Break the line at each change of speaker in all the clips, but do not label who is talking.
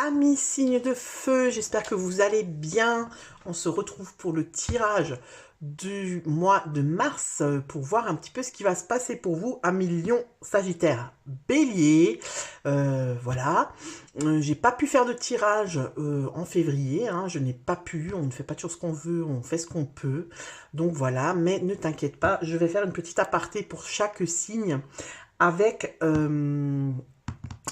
Amis signes de feu, j'espère que vous allez bien. On se retrouve pour le tirage du mois de mars pour voir un petit peu ce qui va se passer pour vous. Amis Lion, Sagittaire, Bélier. Voilà. J'ai pas pu faire de tirage en février. Hein. Je n'ai pas pu. On ne fait pas toujours ce qu'on veut. On fait ce qu'on peut. Donc voilà. Mais ne t'inquiète pas. Je vais faire une petite aparté pour chaque signe avec...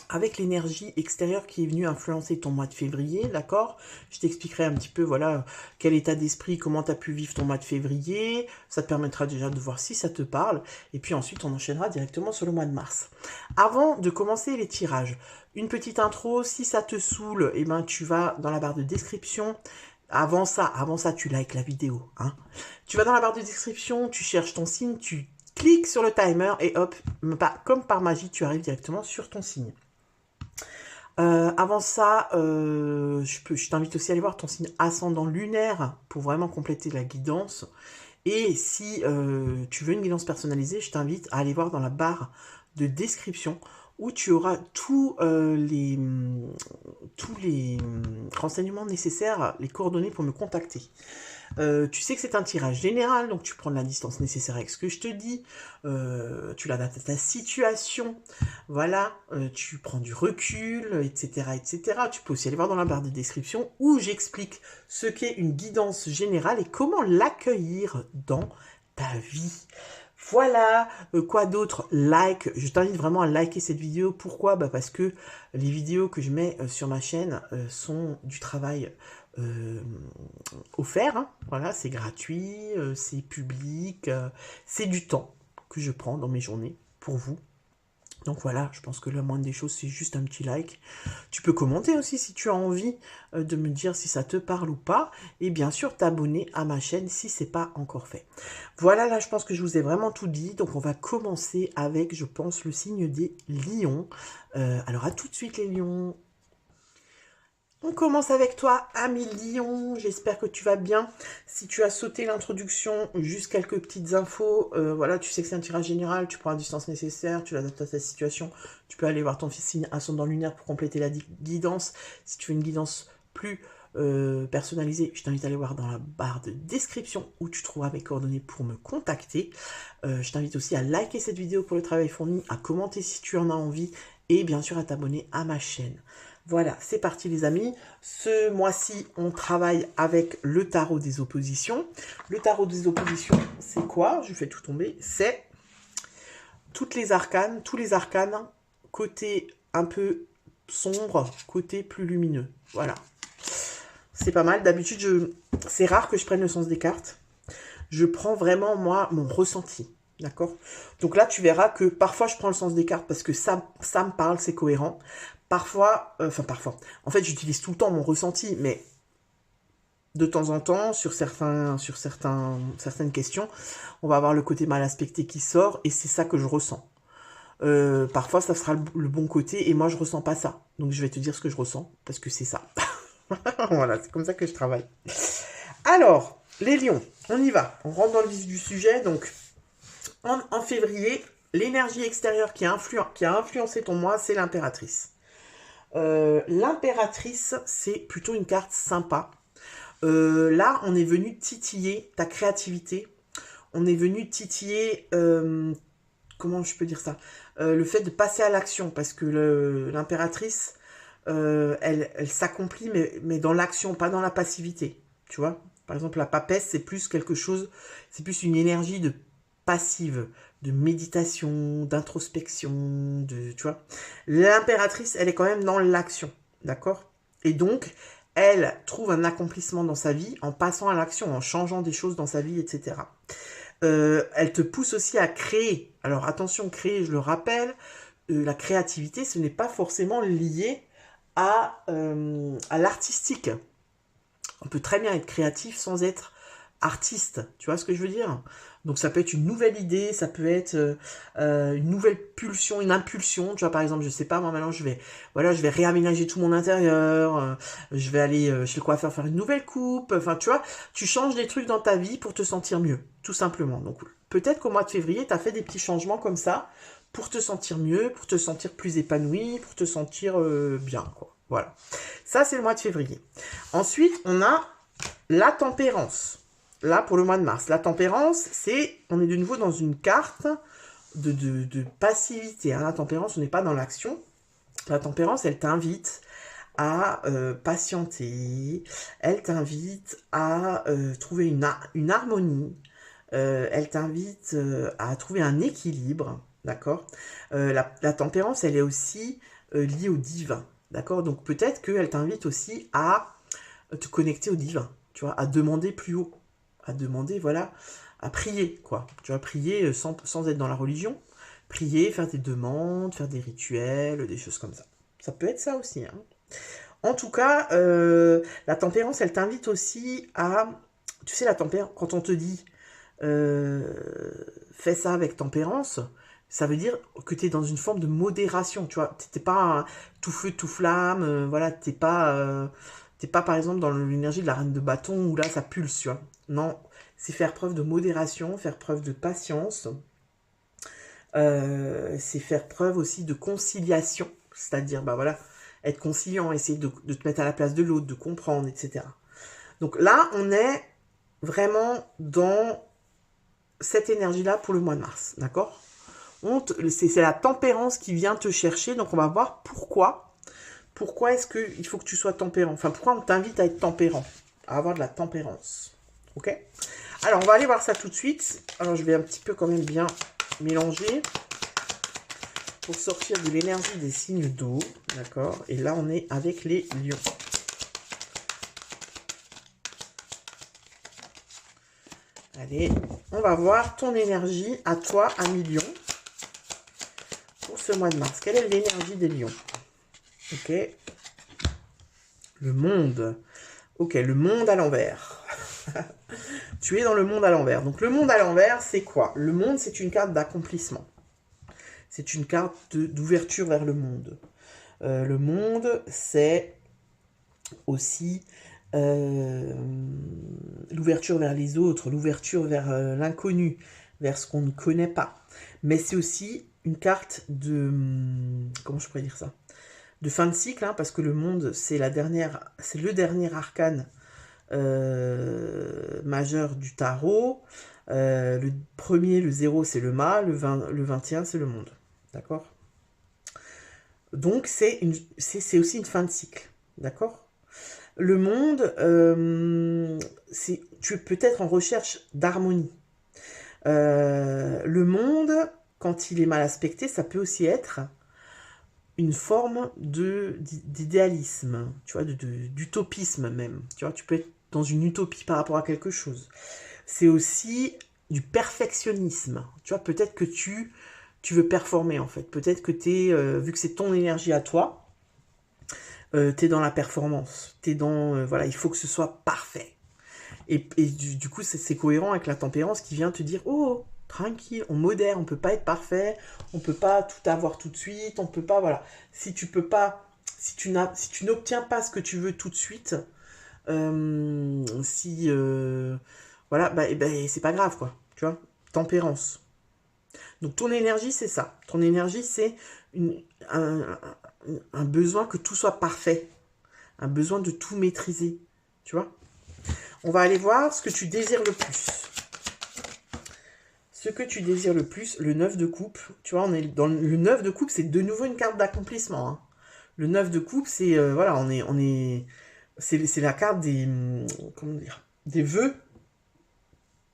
avec l'énergie extérieure qui est venue influencer ton mois de février, d'accord? Je t'expliquerai un petit peu, voilà, quel état d'esprit, comment tu as pu vivre ton mois de février. Ça te permettra déjà de voir si ça te parle. Et puis ensuite, on enchaînera directement sur le mois de mars. Avant de commencer les tirages, une petite intro. Si ça te saoule, eh ben, tu vas dans la barre de description. Avant ça, tu likes la vidéo. Hein. Tu vas dans la barre de description, tu cherches ton signe, tu cliques sur le timer et hop, comme par magie, tu arrives directement sur ton signe. Avant ça, je t'invite aussi à aller voir ton signe ascendant lunaire pour vraiment compléter la guidance. Et si tu veux une guidance personnalisée, je t'invite à aller voir dans la barre de description où tu auras tous les renseignements nécessaires, les coordonnées pour me contacter. Tu sais que c'est un tirage général, donc tu prends la distance nécessaire avec ce que je te dis, tu l'adaptes à ta situation, voilà, tu prends du recul, etc., etc. Tu peux aussi aller voir dans la barre de description où j'explique ce qu'est une guidance générale et comment l'accueillir dans ta vie. Voilà, quoi d'autre? Like, je t'invite vraiment à liker cette vidéo. Pourquoi? Parce que les vidéos que je mets sur ma chaîne sont du travail offert. Hein. Voilà, c'est gratuit, c'est public, c'est du temps que je prends dans mes journées pour vous. Donc voilà, je pense que la moindre des choses, c'est juste un petit like. Tu peux commenter aussi si tu as envie de me dire si ça te parle ou pas. Et bien sûr, t'abonner à ma chaîne si ce n'est pas encore fait. Voilà, là, je pense que je vous ai vraiment tout dit. Donc on va commencer avec, je pense, le signe des lions. Alors à tout de suite les lions. On commence avec toi, ami Lion, j'espère que tu vas bien. Si tu as sauté l'introduction, juste quelques petites infos. Voilà, tu sais que c'est un tirage général, tu prends la distance nécessaire, tu l'adaptes à ta situation. Tu peux aller voir ton signe ascendant lunaire pour compléter la guidance. Si tu veux une guidance plus personnalisée, je t'invite à aller voir dans la barre de description où tu trouveras mes coordonnées pour me contacter. Je t'invite aussi à liker cette vidéo pour le travail fourni, à commenter si tu en as envie et bien sûr à t'abonner à ma chaîne. Voilà, c'est parti les amis. Ce mois-ci, on travaille avec le tarot des oppositions. Le tarot des oppositions, c'est quoi? Je fais tout tomber. C'est tous les arcanes, côté un peu sombre, côté plus lumineux. Voilà. C'est pas mal. D'habitude, c'est rare que je prenne le sens des cartes. Je prends vraiment, moi, mon ressenti. D'accord? Donc là, tu verras que parfois, je prends le sens des cartes parce que ça me parle, c'est cohérent. Parfois, en fait, j'utilise tout le temps mon ressenti, mais de temps en temps, sur certaines questions, on va avoir le côté mal aspecté qui sort, et c'est ça que je ressens. Parfois, ça sera le bon côté, et moi, je ressens pas ça. Donc, je vais te dire ce que je ressens, parce que c'est ça. Voilà, c'est comme ça que je travaille. Alors, les lions, on y va. On rentre dans le vif du sujet. Donc, en février, l'énergie extérieure qui a influencé ton mois, c'est l'impératrice. L'impératrice, c'est plutôt une carte sympa. Là, on est venu titiller ta créativité. On est venu titiller, comment je peux dire ça, le fait de passer à l'action. Parce que l'impératrice, elle s'accomplit, mais dans l'action, pas dans la passivité. Tu vois? Par exemple, la papesse, c'est plus quelque chose, c'est plus une énergie de passive, de méditation, d'introspection, tu vois. L'impératrice, elle est quand même dans l'action, d'accord? Et donc, elle trouve un accomplissement dans sa vie en passant à l'action, en changeant des choses dans sa vie, etc. Elle te pousse aussi à créer. Alors attention, créer, je le rappelle, la créativité, ce n'est pas forcément lié à l'artistique. On peut très bien être créatif sans être artiste, tu vois ce que je veux dire? Donc ça peut être une nouvelle idée, ça peut être une nouvelle pulsion, une impulsion, tu vois, par exemple, je sais pas, moi maintenant je vais réaménager tout mon intérieur, je vais aller chez le coiffeur faire une nouvelle coupe, enfin tu vois, tu changes des trucs dans ta vie pour te sentir mieux, tout simplement. Donc peut-être qu'au mois de février, tu as fait des petits changements comme ça, pour te sentir mieux, pour te sentir plus épanoui, pour te sentir bien, quoi. Voilà. Ça, c'est le mois de février. Ensuite, on a la tempérance. Là, pour le mois de mars. La tempérance, c'est... On est de nouveau dans une carte de passivité. Hein. La tempérance, on n'est pas dans l'action. La tempérance, elle t'invite à patienter. Elle t'invite à trouver une harmonie. Elle t'invite à trouver un équilibre. D'accord. La tempérance, elle est aussi liée au divin. D'accord. Donc peut-être qu'elle t'invite aussi à te connecter au divin. Tu vois, à demander plus haut. À demander, voilà, à prier, quoi. Tu vois, prier sans être dans la religion. Prier, faire des demandes, faire des rituels, des choses comme ça. Ça peut être ça aussi. Hein. En tout cas, la tempérance, elle t'invite aussi à... Tu sais, la tempérance, quand on te dit fais ça avec tempérance, ça veut dire que tu es dans une forme de modération, tu vois. T'es pas tout feu, tout flamme, voilà, t'es pas par exemple dans l'énergie de la reine de bâton où là ça pulse, tu vois. Non, c'est faire preuve de modération, faire preuve de patience, c'est faire preuve aussi de conciliation, c'est-à-dire, bah voilà, être conciliant, essayer de te mettre à la place de l'autre, de comprendre, etc. Donc là, on est vraiment dans cette énergie-là pour le mois de mars, d'accord? C'est la tempérance qui vient te chercher, donc on va voir pourquoi. Pourquoi est-ce qu'il faut que tu sois tempérant? Enfin, pourquoi on t'invite à être tempérant? À avoir de la tempérance. Ok? Alors, on va aller voir ça tout de suite. Alors, je vais un petit peu quand même bien mélanger pour sortir de l'énergie des signes d'eau. D'accord? Et là, on est avec les lions. Allez, on va voir ton énergie à toi, ami lion, pour ce mois de mars. Quelle est l'énergie des lions? Ok. Le monde. Ok, le monde à l'envers. Tu es dans le monde à l'envers. Donc le monde à l'envers, c'est quoi? Le monde, c'est une carte d'accomplissement. C'est une carte d'ouverture vers le monde. Le monde, c'est aussi l'ouverture vers les autres, l'ouverture vers l'inconnu, vers ce qu'on ne connaît pas. Mais c'est aussi une carte de... Comment je pourrais dire ça? De fin de cycle, hein, parce que le monde, c'est le dernier arcane majeur du tarot. Le premier, le 0, c'est le mât, le 21, c'est le monde. D'accord? Donc, c'est aussi une fin de cycle. D'accord? Le monde, tu es peut-être en recherche d'harmonie. Le monde, quand il est mal aspecté, ça peut aussi être une forme d'idéalisme, tu vois, d'utopisme même. Tu vois, tu peux être dans une utopie par rapport à quelque chose. C'est aussi du perfectionnisme. Tu vois, peut-être que tu veux performer, en fait. Peut-être que vu que c'est ton énergie à toi, t'es dans la performance. T'es dans, voilà, il faut que ce soit parfait. Et du coup, c'est cohérent avec la tempérance qui vient te dire, oh, tranquille, on modère, on peut pas être parfait, on peut pas tout avoir tout de suite, on peut pas, voilà. Si tu peux pas, si tu n'obtiens pas ce que tu veux tout de suite, voilà, c'est pas grave, quoi. Tu vois, tempérance. Donc ton énergie, c'est ça. Ton énergie, c'est un besoin que tout soit parfait, un besoin de tout maîtriser, tu vois. On va aller voir ce que tu désires le plus. Ce que tu désires le plus, le 9 de coupe. Tu vois, on est dans le 9 de coupe, c'est de nouveau une carte d'accomplissement. Hein. Le 9 de coupe, c'est voilà, c'est la carte des comment dire, des vœux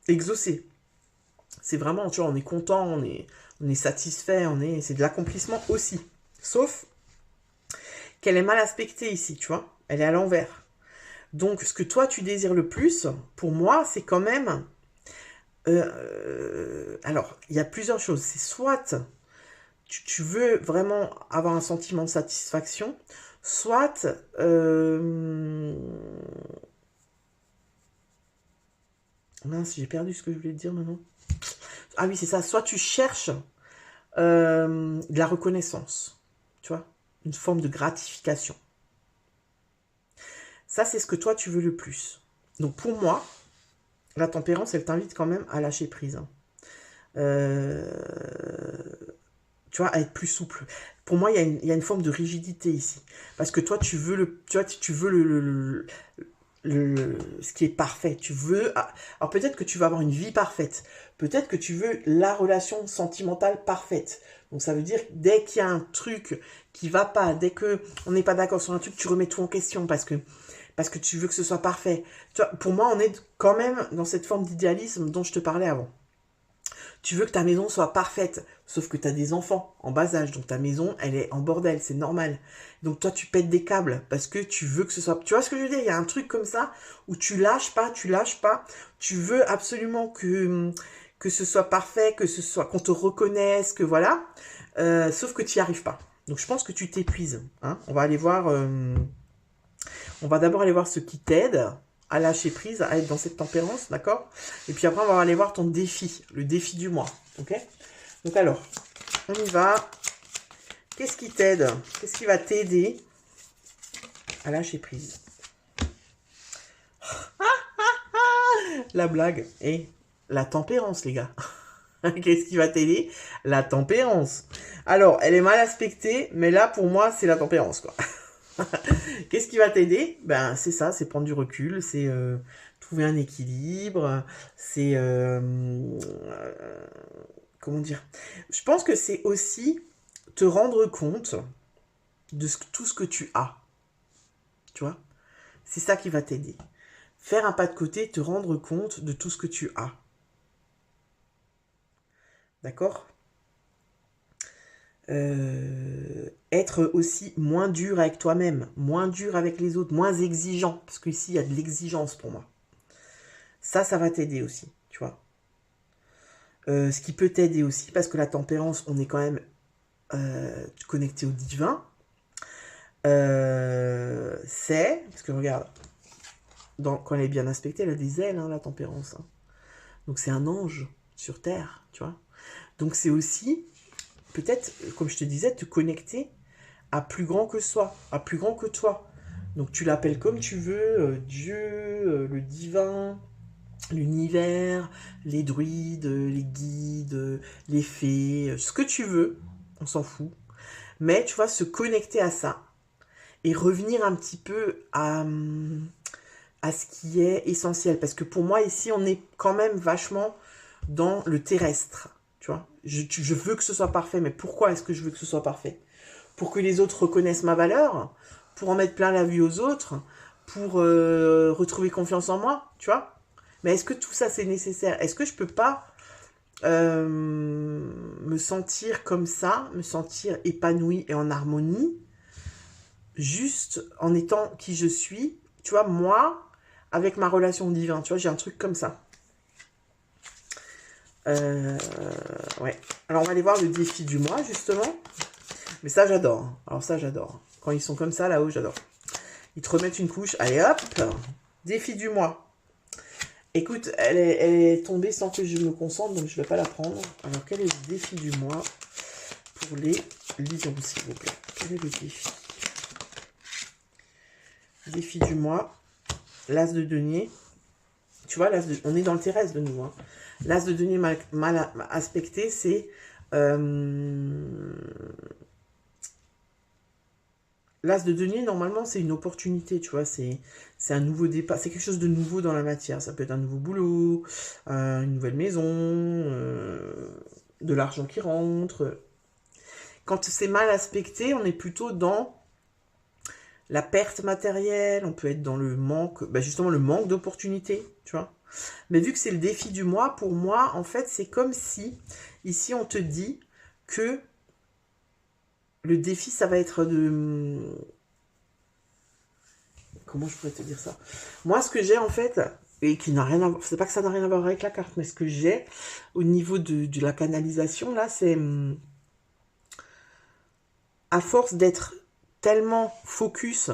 exaucés. C'est vraiment, tu vois, on est content, on est satisfait, c'est de l'accomplissement aussi. Sauf qu'elle est mal aspectée ici, tu vois. Elle est à l'envers. Donc, ce que toi, tu désires le plus, pour moi, c'est quand même... alors, il y a plusieurs choses. C'est soit tu veux vraiment avoir un sentiment de satisfaction, soit... Mince, j'ai perdu ce que je voulais te dire maintenant. Ah oui, c'est ça. Soit tu cherches de la reconnaissance, tu vois, une forme de gratification. Ça, c'est ce que toi, tu veux le plus. Donc, pour moi, la tempérance, elle t'invite quand même à lâcher prise. Hein. Tu vois, à être plus souple. Pour moi, il y a une forme de rigidité ici. Parce que toi, tu veux tu veux ce qui est parfait. Tu veux. Alors peut-être que tu vas avoir une vie parfaite. Peut-être que tu veux la relation sentimentale parfaite. Donc ça veut dire que dès qu'il y a un truc qui va pas, dès que on n'est pas d'accord sur un truc, tu remets tout en question parce que tu veux que ce soit parfait. Tu vois, pour moi, on est quand même dans cette forme d'idéalisme dont je te parlais avant. Tu veux que ta maison soit parfaite, sauf que tu as des enfants en bas âge, donc ta maison, elle est en bordel, c'est normal. Donc toi, tu pètes des câbles parce que tu veux que ce soit... Tu vois ce que je veux dire? Il y a un truc comme ça où tu lâches pas, tu veux absolument que ce soit parfait, que ce soit qu'on te reconnaisse, que voilà, sauf que tu n'y arrives pas. Donc je pense que tu t'épuises. Hein. On va aller voir... on va d'abord aller voir ce qui t'aide à lâcher prise, à être dans cette tempérance, d'accord? Et puis après, on va aller voir ton défi, le défi du mois, ok? Donc alors, on y va. Qu'est-ce qui t'aide? Qu'est-ce qui va t'aider à lâcher prise? La blague et la tempérance, les gars. Qu'est-ce qui va t'aider? La tempérance. Alors, elle est mal aspectée, mais là, pour moi, c'est la tempérance, quoi. Qu'est-ce qui va t'aider? Ben, c'est ça, c'est prendre du recul, c'est trouver un équilibre, c'est... comment dire? Je pense que c'est aussi te rendre compte de tout ce que tu as. Tu vois? C'est ça qui va t'aider. Faire un pas de côté, te rendre compte de tout ce que tu as. D'accord? Être aussi moins dur avec toi-même, moins dur avec les autres, moins exigeant, parce qu'ici il y a de l'exigence pour moi. Ça va t'aider aussi, tu vois. Ce qui peut t'aider aussi, parce que la tempérance, on est quand même connecté au divin, c'est, parce que regarde, quand elle est bien aspectée, elle a des ailes, hein, la tempérance. Hein. Donc c'est un ange sur Terre, tu vois. Donc c'est aussi, peut-être, comme je te disais, te connecter à plus grand que soi, à plus grand que toi. Donc tu l'appelles comme tu veux, Dieu, le divin, l'univers, les druides, les guides, les fées, ce que tu veux, on s'en fout. Mais tu vois, se connecter à ça et revenir un petit peu à ce qui est essentiel. Parce que pour moi, ici, on est quand même vachement dans le terrestre. Tu vois, je veux que ce soit parfait, mais pourquoi est-ce que je veux que ce soit parfait? Pour que les autres reconnaissent ma valeur, pour en mettre plein la vue aux autres, pour retrouver confiance en moi, tu vois. Mais est-ce que tout ça c'est nécessaire? Est-ce que je peux pas me sentir comme ça, me sentir épanouie et en harmonie, juste en étant qui je suis, tu vois, moi, avec ma relation divine, tu vois, j'ai un truc comme ça. Ouais. Alors on va aller voir le défi du mois, justement. Mais ça, j'adore. Alors ça, j'adore. Quand ils sont comme ça, là-haut, j'adore. Ils te remettent une couche. Allez, hop. Défi du mois. Écoute, elle est tombée sans que je me concentre, donc je ne vais pas la prendre. Alors, quel est le défi du mois pour les lions, s'il vous plaît? Quel est le défi? Défi du mois. L'as de denier. Tu vois, on est dans le terrestre de nouveau. Hein. L'as de denier mal aspecté, c'est... L'as de denier, normalement, c'est une opportunité, tu vois, c'est un nouveau départ, c'est quelque chose de nouveau dans la matière. Ça peut être un nouveau boulot, une nouvelle maison, de l'argent qui rentre. Quand c'est mal aspecté, on est plutôt dans la perte matérielle, on peut être dans le manque, justement le manque d'opportunités, tu vois. Mais vu que c'est le défi du mois, pour moi, en fait, c'est comme si, ici, on te dit que le défi, ça va être de... Comment je pourrais te dire ça? Moi, ce que j'ai, en fait, et qui n'a rien à voir... C'est pas que ça n'a rien à voir avec la carte, mais ce que j'ai au niveau de la canalisation, là, c'est... À force d'être tellement focus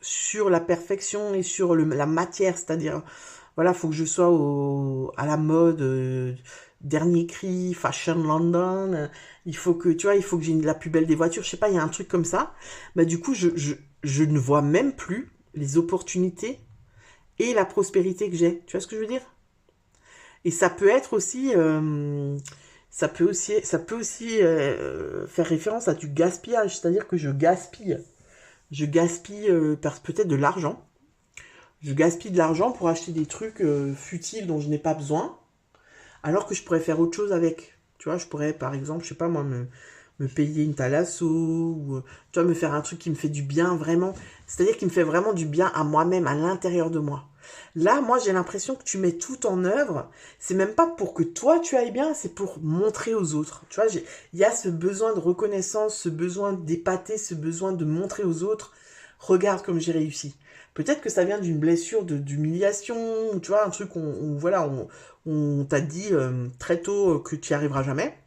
sur la perfection et sur la matière, c'est-à-dire, voilà, faut que je sois à la mode... dernier cri, Fashion London, il faut que, tu vois, il faut que j'ai la plus belle des voitures, je sais pas, il y a un truc comme ça. Du coup, je ne vois même plus les opportunités et la prospérité que j'ai. Tu vois ce que je veux dire? Et ça peut être aussi ça peut aussi faire référence à du gaspillage, c'est-à-dire que je gaspille. Je gaspille peut-être de l'argent. Je gaspille de l'argent pour acheter des trucs futiles dont je n'ai pas besoin, alors que je pourrais faire autre chose avec. Tu vois, je pourrais, par exemple, je sais pas moi, me payer une thalasso, ou tu vois, me faire un truc qui me fait du bien vraiment. C'est-à-dire qui me fait vraiment du bien à moi-même, à l'intérieur de moi. Là, moi, j'ai l'impression que tu mets tout en œuvre. C'est même pas pour que toi, tu ailles bien, c'est pour montrer aux autres. Tu vois, il y a ce besoin de reconnaissance, ce besoin d'épater, ce besoin de montrer aux autres. Regarde comme j'ai réussi. Peut-être que ça vient d'une blessure d'humiliation, ou tu vois, un truc voilà, on t'a dit très tôt que tu n'y arriveras jamais.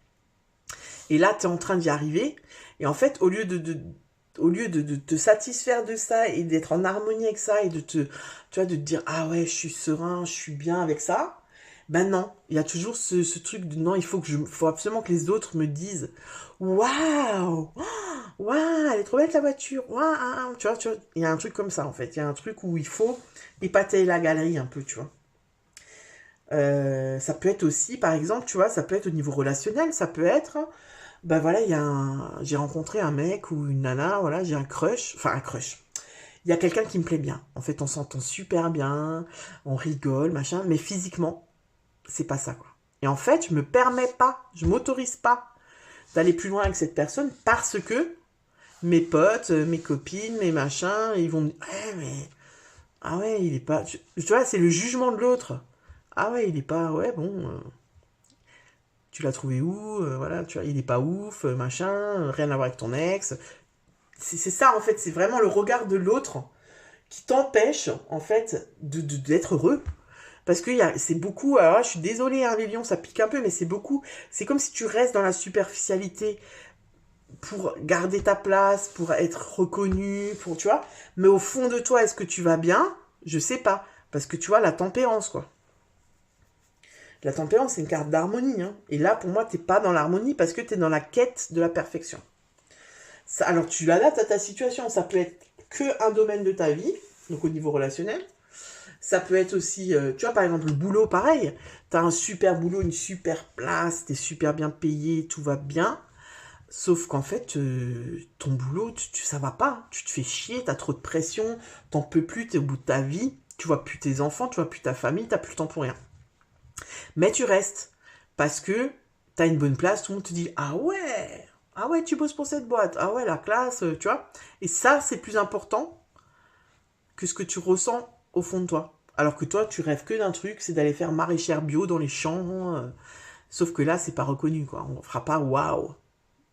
Et là, tu es en train d'y arriver. Et en fait, au lieu de te satisfaire de ça et d'être en harmonie avec ça et tu vois, de te dire, ah ouais, je suis serein, je suis bien avec ça, ben non, il y a toujours ce truc de non, faut absolument que les autres me disent, waouh, waouh, elle est trop belle ta voiture, waouh, tu vois, il y a un truc comme ça en fait, il y a un truc où il faut épater la galerie un peu, tu vois. Ça peut être aussi, par exemple, tu vois, ça peut être au niveau relationnel, ça peut être, ben voilà, j'ai rencontré un mec ou une nana, voilà, j'ai un crush, enfin un crush. Il y a quelqu'un qui me plaît bien. En fait, on s'entend super bien, on rigole, machin, mais physiquement, c'est pas ça, quoi. Et en fait, je me permets pas, je m'autorise pas d'aller plus loin avec cette personne parce que mes potes, mes copines, mes machins, ils vont me dire, ouais, mais, ah ouais, il est pas, tu vois, c'est le jugement de l'autre. Ah ouais, il est pas, ouais, bon, tu l'as trouvé où, voilà, tu vois, il est pas ouf, machin, rien à voir avec ton ex. C'est ça, en fait, c'est vraiment le regard de l'autre qui t'empêche, en fait, d'être heureux. Parce que c'est beaucoup, alors je suis désolée, hein, les lions, ça pique un peu, mais c'est beaucoup, c'est comme si tu restes dans la superficialité pour garder ta place, pour être reconnu, tu vois. Mais au fond de toi, est-ce que tu vas bien? Je sais pas. Parce que tu vois, la tempérance, quoi. La tempérance, c'est une carte d'harmonie, hein. Et là, pour moi, t'es pas dans l'harmonie parce que t'es dans la quête de la perfection. Alors, tu l'adaptes à ta situation. Ça peut être que un domaine de ta vie, donc au niveau relationnel. Ça peut être aussi, tu vois, par exemple, le boulot, pareil. T'as un super boulot, une super place, t'es super bien payé, tout va bien. Sauf qu'en fait, ton boulot, ça va pas. Tu te fais chier, t'as trop de pression, t'en peux plus, t'es au bout de ta vie. Tu vois plus tes enfants, tu vois plus ta famille, t'as plus le temps pour rien. Mais tu restes. Parce que t'as une bonne place, tout le monde te dit, ah ouais, tu bosses pour cette boîte. Ah ouais, la classe, tu vois. Et ça, c'est plus important que ce que tu ressens au fond de toi. Alors que toi, tu rêves que d'un truc, c'est d'aller faire maraîchère bio dans les champs. Sauf que là, c'est pas reconnu, quoi. On fera pas waouh.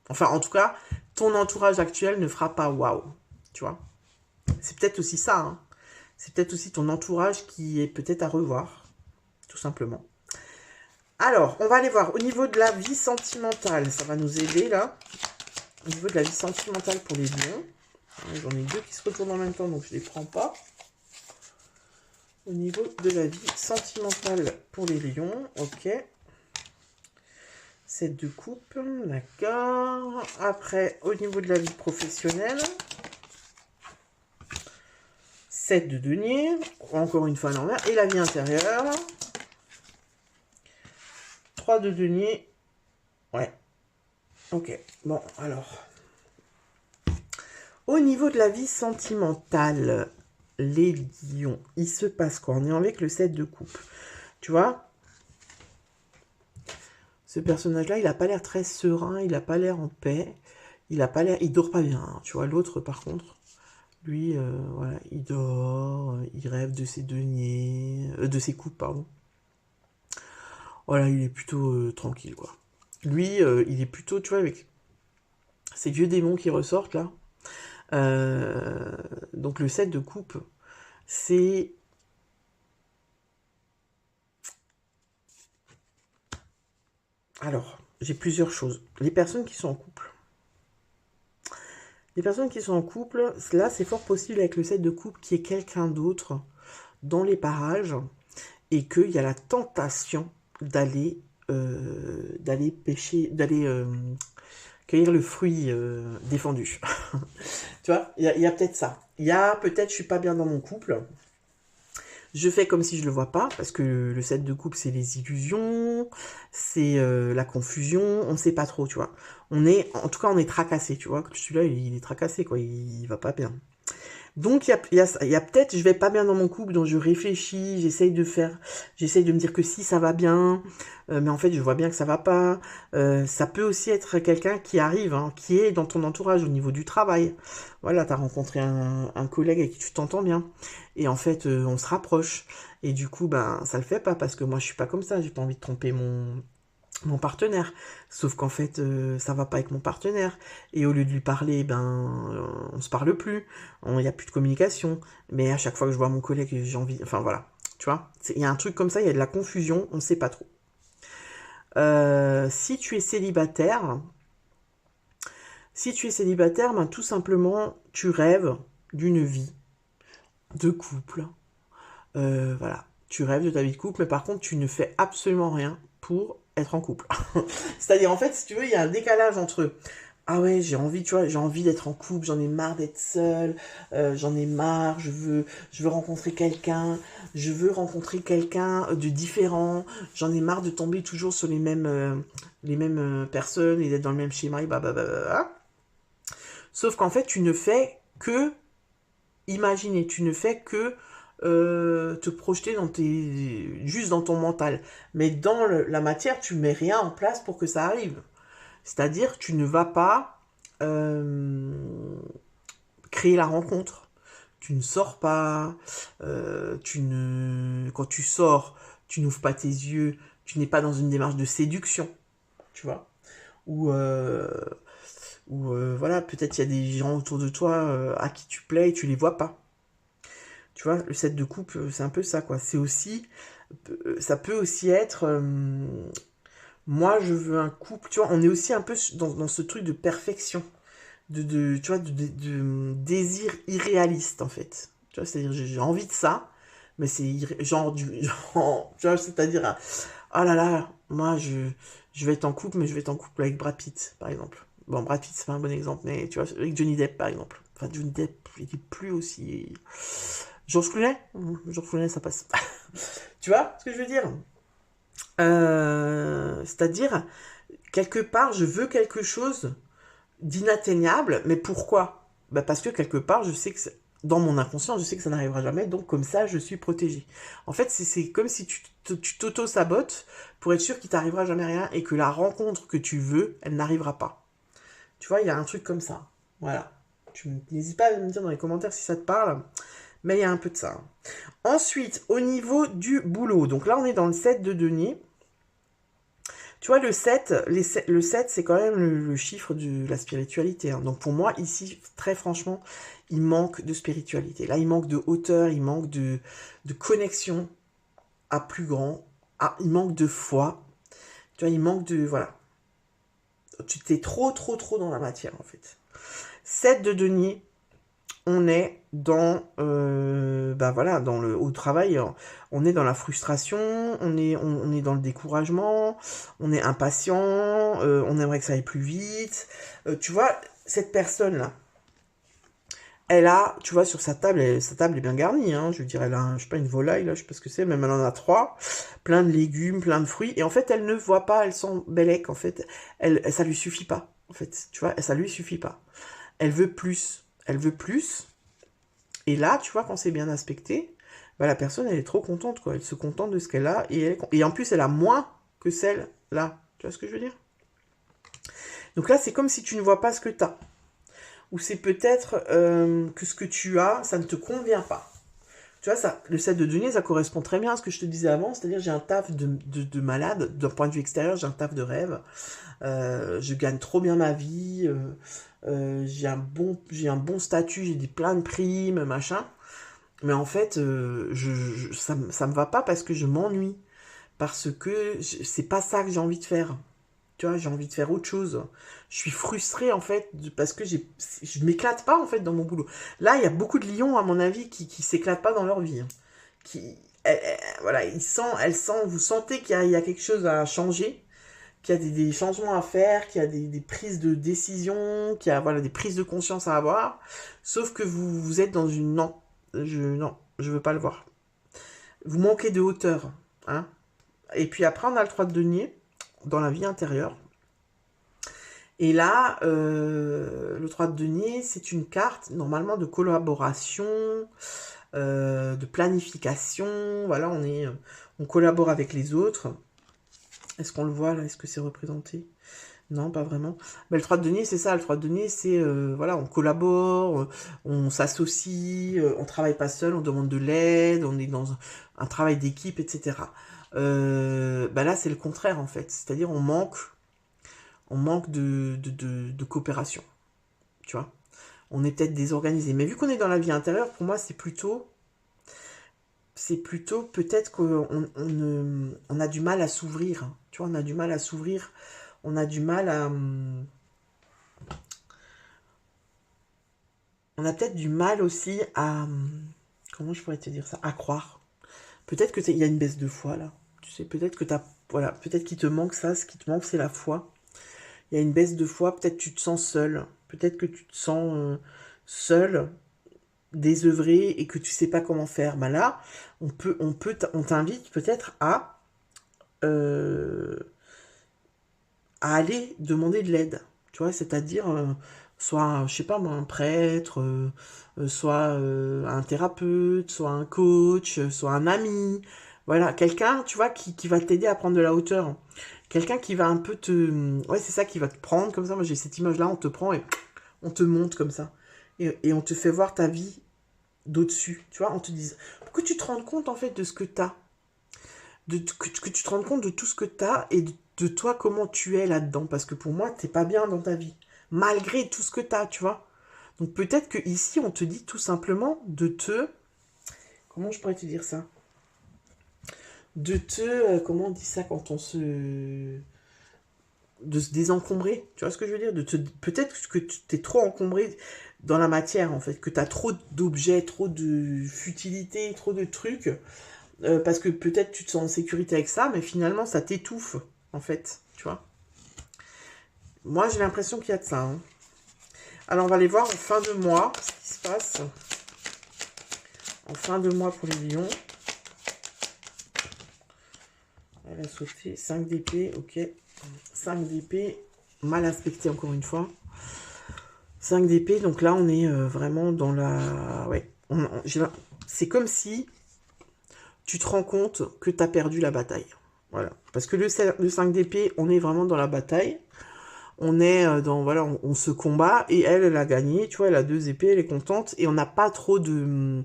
Enfin, en tout cas, ton entourage actuel ne fera pas waouh. Tu vois. C'est peut-être aussi ça, hein. C'est peut-être aussi ton entourage qui est peut-être à revoir. Tout simplement. Alors, on va aller voir au niveau de la vie sentimentale. Ça va nous aider, là. Au niveau de la vie sentimentale pour les lions. J'en ai deux qui se retournent en même temps, donc je ne les prends pas. Au niveau de la vie sentimentale pour les lions, ok. 7 de coupe, d'accord. Après, au niveau de la vie professionnelle, 7 de denier, encore une fois à l'envers. Et la vie intérieure, 3 de denier, ouais. Ok, bon, alors. Au niveau de la vie sentimentale, les lions, il se passe quoi? On est avec le 7 de coupe. Tu vois, ce personnage-là, il n'a pas l'air très serein, il n'a pas l'air en paix, il dort pas bien, hein. Tu vois, l'autre, par contre, lui, voilà, il dort, il rêve de ses deniers, de ses coupes, pardon. Voilà, il est plutôt tranquille, quoi. Lui, il est plutôt, tu vois, avec ces vieux démons qui ressortent, là. Donc le 7 de coupe, c'est... Alors, j'ai plusieurs choses. Les personnes qui sont en couple. Les personnes qui sont en couple, là, c'est fort possible avec le 7 de coupe qu'il y ait quelqu'un d'autre dans les parages et qu'il y a la tentation d'aller pêcher, d'aller cueillir le fruit défendu. Tu vois, il y a peut-être ça. Il y a peut-être, je suis pas bien dans mon couple. Je fais comme si je le vois pas, parce que le 7 de coupe, c'est les illusions, c'est la confusion, on sait pas trop, tu vois. En tout cas, on est tracassé, tu vois. Celui-là, il est tracassé, quoi, il va pas bien. Donc, il y a peut-être, je vais pas bien dans mon couple, donc je réfléchis, j'essaye de me dire que si, ça va bien, mais en fait, je vois bien que ça va pas. Ça peut aussi être quelqu'un qui arrive, hein, qui est dans ton entourage au niveau du travail. Voilà, t'as rencontré un collègue avec qui tu t'entends bien. Et en fait, on se rapproche. Et du coup, ben, ça le fait pas, parce que moi, je suis pas comme ça, j'ai pas envie de tromper mon partenaire. Sauf qu'en fait, ça va pas avec mon partenaire. Et au lieu de lui parler, ben, on se parle plus. Il n'y a plus de communication. Mais à chaque fois que je vois mon collègue, j'ai envie... Enfin, voilà. Tu vois, il y a un truc comme ça, il y a de la confusion, on sait pas trop. Si tu es célibataire, ben, tout simplement, tu rêves d'une vie de couple. Voilà. Tu rêves de ta vie de couple, mais par contre, tu ne fais absolument rien pour être en couple. C'est-à-dire, en fait, si tu veux, il y a un décalage entre ah ouais, j'ai envie, tu vois, j'ai envie d'être en couple, j'en ai marre d'être seule, j'en ai marre, je veux rencontrer quelqu'un, je veux rencontrer quelqu'un de différent, j'en ai marre de tomber toujours sur les mêmes personnes et d'être dans le même schéma et bah. Sauf qu'en fait, tu ne fais que imaginer, tu ne fais que te projeter juste dans ton mental. Mais dans la matière, tu mets rien en place pour que ça arrive. C'est-à-dire, tu ne vas pas créer la rencontre. Tu ne sors pas. Quand tu sors, tu n'ouvres pas tes yeux. Tu n'es pas dans une démarche de séduction. Tu vois. Ou voilà, peut-être il y a des gens autour de toi à qui tu plais et tu les vois pas. Tu vois, le 7 de coupe, c'est un peu ça, quoi. C'est aussi, ça peut aussi être, moi, je veux un couple. Tu vois, on est aussi un peu dans ce truc de perfection, tu vois, de désir irréaliste, en fait. Tu vois, c'est-à-dire, j'ai envie de ça, mais c'est genre, tu vois, c'est-à-dire, ah là là, moi, je vais être en couple, mais je vais être en couple avec Brad Pitt, par exemple. Bon, Brad Pitt, c'est pas un bon exemple, mais tu vois, avec Johnny Depp, par exemple. Enfin, Johnny Depp, il est plus aussi... Georges Clooney? Georges Clooney, ça passe. Tu vois ce que je veux dire? C'est-à-dire, quelque part, je veux quelque chose d'inatteignable, mais pourquoi? Bah parce que quelque part, je sais que dans mon inconscient, je sais que ça n'arrivera jamais, donc comme ça, je suis protégée. En fait, c'est comme si tu t'auto-sabotes pour être sûr qu'il t'arrivera jamais rien et que la rencontre que tu veux, elle n'arrivera pas. Tu vois, il y a un truc comme ça. Voilà. N'hésite pas à me dire dans les commentaires si ça te parle, mais il y a un peu de ça. Ensuite, au niveau du boulot, donc là, on est dans le 7 de denier. Tu vois, le 7, le 7 c'est quand même le chiffre de la spiritualité. Hein. Donc pour moi, ici, très franchement, il manque de spiritualité. Là, il manque de hauteur, il manque de connexion à plus grand. Il manque de foi. Tu vois, il manque de... Voilà. Tu t'es trop dans la matière, en fait. 7 de denier, on est dans, bah voilà, au travail, on est dans la frustration, on est dans le découragement, on est impatient, on aimerait que ça aille plus vite. Tu vois, cette personne-là, elle a, tu vois, sur sa table est bien garnie, hein, je veux dire, elle a, je sais pas, une volaille, là, je sais pas ce que c'est, même elle en a 3, plein de légumes, plein de fruits, et en fait, elle ne voit pas, elle sent bellec, en fait, ça lui suffit pas, en fait, tu vois, ça lui suffit pas. Elle veut plus, et là, tu vois, quand c'est bien aspecté, bah, la personne, elle est trop contente, quoi. Elle se contente de ce qu'elle a, et en plus, elle a moins que celle-là. Tu vois ce que je veux dire? Donc là, c'est comme si tu ne vois pas ce que tu as. Ou c'est peut-être que ce que tu as, ça ne te convient pas. Tu vois, ça, le 7 de denier, ça correspond très bien à ce que je te disais avant, c'est-à-dire j'ai un taf de malade, d'un point de vue extérieur, j'ai un taf de rêve, je gagne trop bien ma vie, j'ai un bon statut, j'ai plein de primes, machin. Mais en fait, ça me va pas parce que je m'ennuie. Parce que c'est pas ça que j'ai envie de faire. Tu vois, j'ai envie de faire autre chose. Je suis frustrée en fait parce que je m'éclate pas en fait dans mon boulot. Là, il y a beaucoup de lions à mon avis qui s'éclatent pas dans leur vie. Hein. Voilà, vous sentez qu'il y a quelque chose à changer, qu'il y a des changements à faire, qu'il y a des prises de décision, qu'il y a voilà, des prises de conscience à avoir. Sauf que vous êtes dans une non, je veux pas le voir. Vous manquez de hauteur. Hein. Et puis après, on a le 3 de denier dans la vie intérieure. Et là, le 3 de denier, c'est une carte normalement de collaboration, de planification. Voilà, on collabore avec les autres. Est-ce qu'on le voit là? Est-ce que c'est représenté? Non, pas vraiment. Mais le 3 de denier, c'est ça. Le 3 de denier, c'est, voilà, on collabore, on s'associe, on travaille pas seul, on demande de l'aide, on est dans un travail d'équipe, etc. Bah là, c'est le contraire, en fait. C'est-à-dire, on manque de coopération. Tu vois? On est peut-être désorganisé. Mais vu qu'on est dans la vie intérieure, pour moi, c'est plutôt peut-être on a du mal à s'ouvrir. Tu vois, on a du mal à s'ouvrir. On a du mal à... On a peut-être du mal aussi à... Comment je pourrais te dire ça? À croire. Peut-être que il y a une baisse de foi, là. Tu sais, peut-être que t'as... Voilà, peut-être qu'il te manque ça. Ce qui te manque, c'est la foi. Il y a une baisse de foi. Peut-être que tu te sens seul. Peut-être que tu te sens seul, désœuvré, et que tu sais pas comment faire. Bah là, on t'invite peut-être à aller demander de l'aide, tu vois, c'est-à-dire soit, je sais pas moi, un prêtre, soit un thérapeute, soit un coach, soit un ami, voilà, quelqu'un, tu vois, qui va t'aider à prendre de la hauteur, quelqu'un qui va un peu ouais, c'est ça, qui va te prendre comme ça, moi j'ai cette image-là, on te prend et on te monte comme ça, et on te fait voir ta vie d'au-dessus, tu vois, on te dit, pour que tu te rendes compte en fait de ce que t'as, que tu te rendes compte de tout ce que tu as et de toi comment tu es là-dedans. Parce que pour moi, t'es pas bien dans ta vie. Malgré tout ce que tu as, tu vois. Donc peut-être que ici on te dit tout simplement de te... Comment je pourrais te dire ça? De te... comment on dit ça quand on se... De se désencombrer. Tu vois ce que je veux dire? Peut-être que tu t'es trop encombré dans la matière, en fait. Que tu as trop d'objets, trop de futilité, trop de trucs. Parce que peut-être tu te sens en sécurité avec ça, mais finalement ça t'étouffe, en fait, tu vois. Moi j'ai l'impression qu'il y a de ça. Hein. Alors on va aller voir en fin de mois ce qui se passe. En fin de mois pour les lions. Elle a sauté 5 d'épée, ok. 5 d'épée, mal aspecté encore une fois. 5 d'épée, donc là on est vraiment dans la... Ouais, c'est comme si tu te rends compte que tu as perdu la bataille. Voilà. Parce que le 5 d'épée, on est vraiment dans la bataille. On est dans... Voilà, on se combat. Et elle a gagné. Tu vois, elle a 2 épées, elle est contente. Et on n'a pas trop de...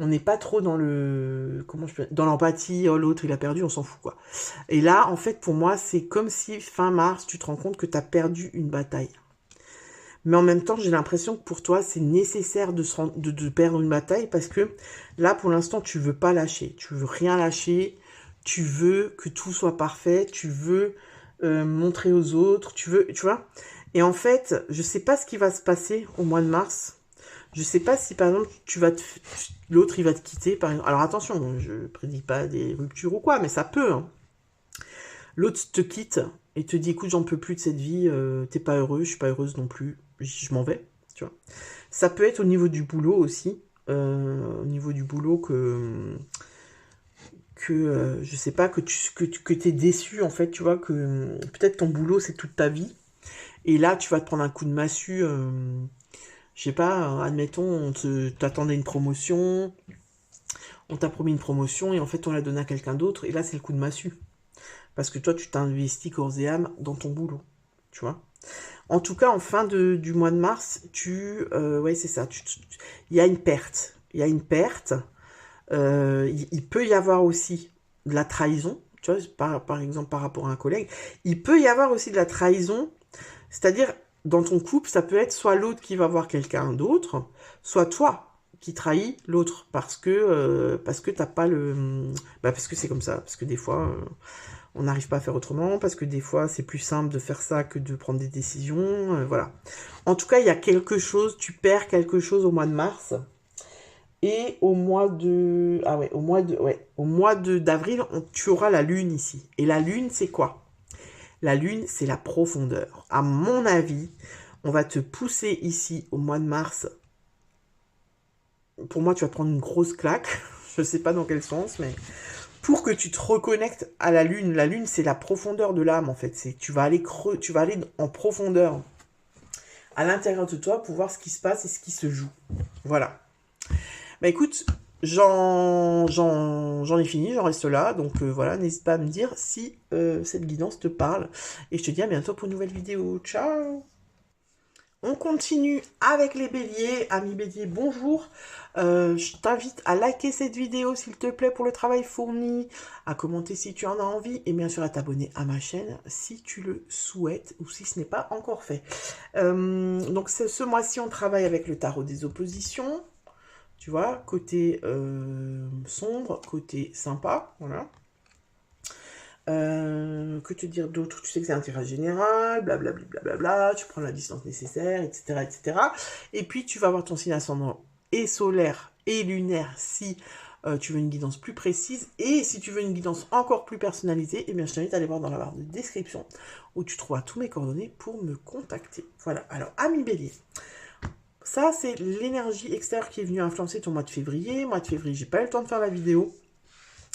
On n'est pas trop dans le... Comment je peux... Dans l'empathie. Oh, l'autre, il a perdu, on s'en fout, quoi. Et là, en fait, pour moi, c'est comme si, fin mars, tu te rends compte que tu as perdu une bataille. Mais en même temps, j'ai l'impression que pour toi, c'est nécessaire de perdre une bataille parce que là, pour l'instant, tu veux pas lâcher. Tu veux rien lâcher. Tu veux que tout soit parfait. Tu veux montrer aux autres. Tu vois. Et en fait, je sais pas ce qui va se passer au mois de mars. Je sais pas si, par exemple, l'autre, il va te quitter. Par exemple. Alors attention, je prédis pas des ruptures ou quoi, mais ça peut. Hein. L'autre te quitte et te dit, écoute, j'en peux plus de cette vie. T'es pas heureux, je suis pas heureuse non plus. Je m'en vais, tu vois. Ça peut être au niveau du boulot aussi, au niveau du boulot que je sais pas, que t'es déçu, en fait, tu vois, que peut-être ton boulot, c'est toute ta vie, et là, tu vas te prendre un coup de massue, je sais pas, admettons, t'attendais une promotion, on t'a promis une promotion, et en fait, on l'a donné à quelqu'un d'autre, et là, c'est le coup de massue. Parce que toi, tu t'investis corps et âme dans ton boulot, tu vois. En tout cas, en fin du mois de mars, ouais, c'est ça. Il y a une perte. Il y a une perte. Il peut y avoir aussi de la trahison. Tu vois, par exemple, par rapport à un collègue. Il peut y avoir aussi de la trahison. C'est-à-dire, dans ton couple, ça peut être soit l'autre qui va voir quelqu'un d'autre, soit toi qui trahis l'autre. Parce que t'as pas le... Bah, parce que c'est comme ça. Parce que des fois... on n'arrive pas à faire autrement, parce que des fois, c'est plus simple de faire ça que de prendre des décisions, voilà. En tout cas, il y a quelque chose, tu perds quelque chose au mois de mars, et au mois de... Ah ouais, au mois d'avril, tu auras la lune ici. Et la lune, c'est quoi? La lune, c'est la profondeur. À mon avis, on va te pousser ici, au mois de mars. Pour moi, tu vas prendre une grosse claque. je sais pas dans quel sens, mais pour que tu te reconnectes à la lune. La lune, c'est la profondeur de l'âme, en fait. C'est tu vas aller tu vas aller en profondeur à l'intérieur de toi pour voir ce qui se passe et ce qui se joue. Voilà. Bah écoute, j'en ai fini, j'en reste là. Donc voilà, n'hésite pas à me dire si cette guidance te parle. Et je te dis à bientôt pour une nouvelle vidéo. Ciao! On continue avec les béliers. Amis béliers, bonjour. Je t'invite à liker cette vidéo s'il te plaît pour le travail fourni, à commenter si tu en as envie et bien sûr à t'abonner à ma chaîne si tu le souhaites ou si ce n'est pas encore fait. Donc ce mois-ci, on travaille avec le tarot des oppositions. Tu vois, côté sombre, côté sympa, voilà. Que te dire d'autre? Tu sais que c'est un tirage général, blablabla, blablabla, tu prends la distance nécessaire, etc., etc. Et puis, tu vas avoir ton signe ascendant et solaire et lunaire si tu veux une guidance plus précise. Et si tu veux une guidance encore plus personnalisée, eh bien, je t'invite à aller voir dans la barre de description où tu trouveras tous mes coordonnées pour me contacter. Voilà, alors, ami bélier. Ça, c'est l'énergie extérieure qui est venue influencer ton mois de février. Mois de février, j'ai pas eu le temps de faire la vidéo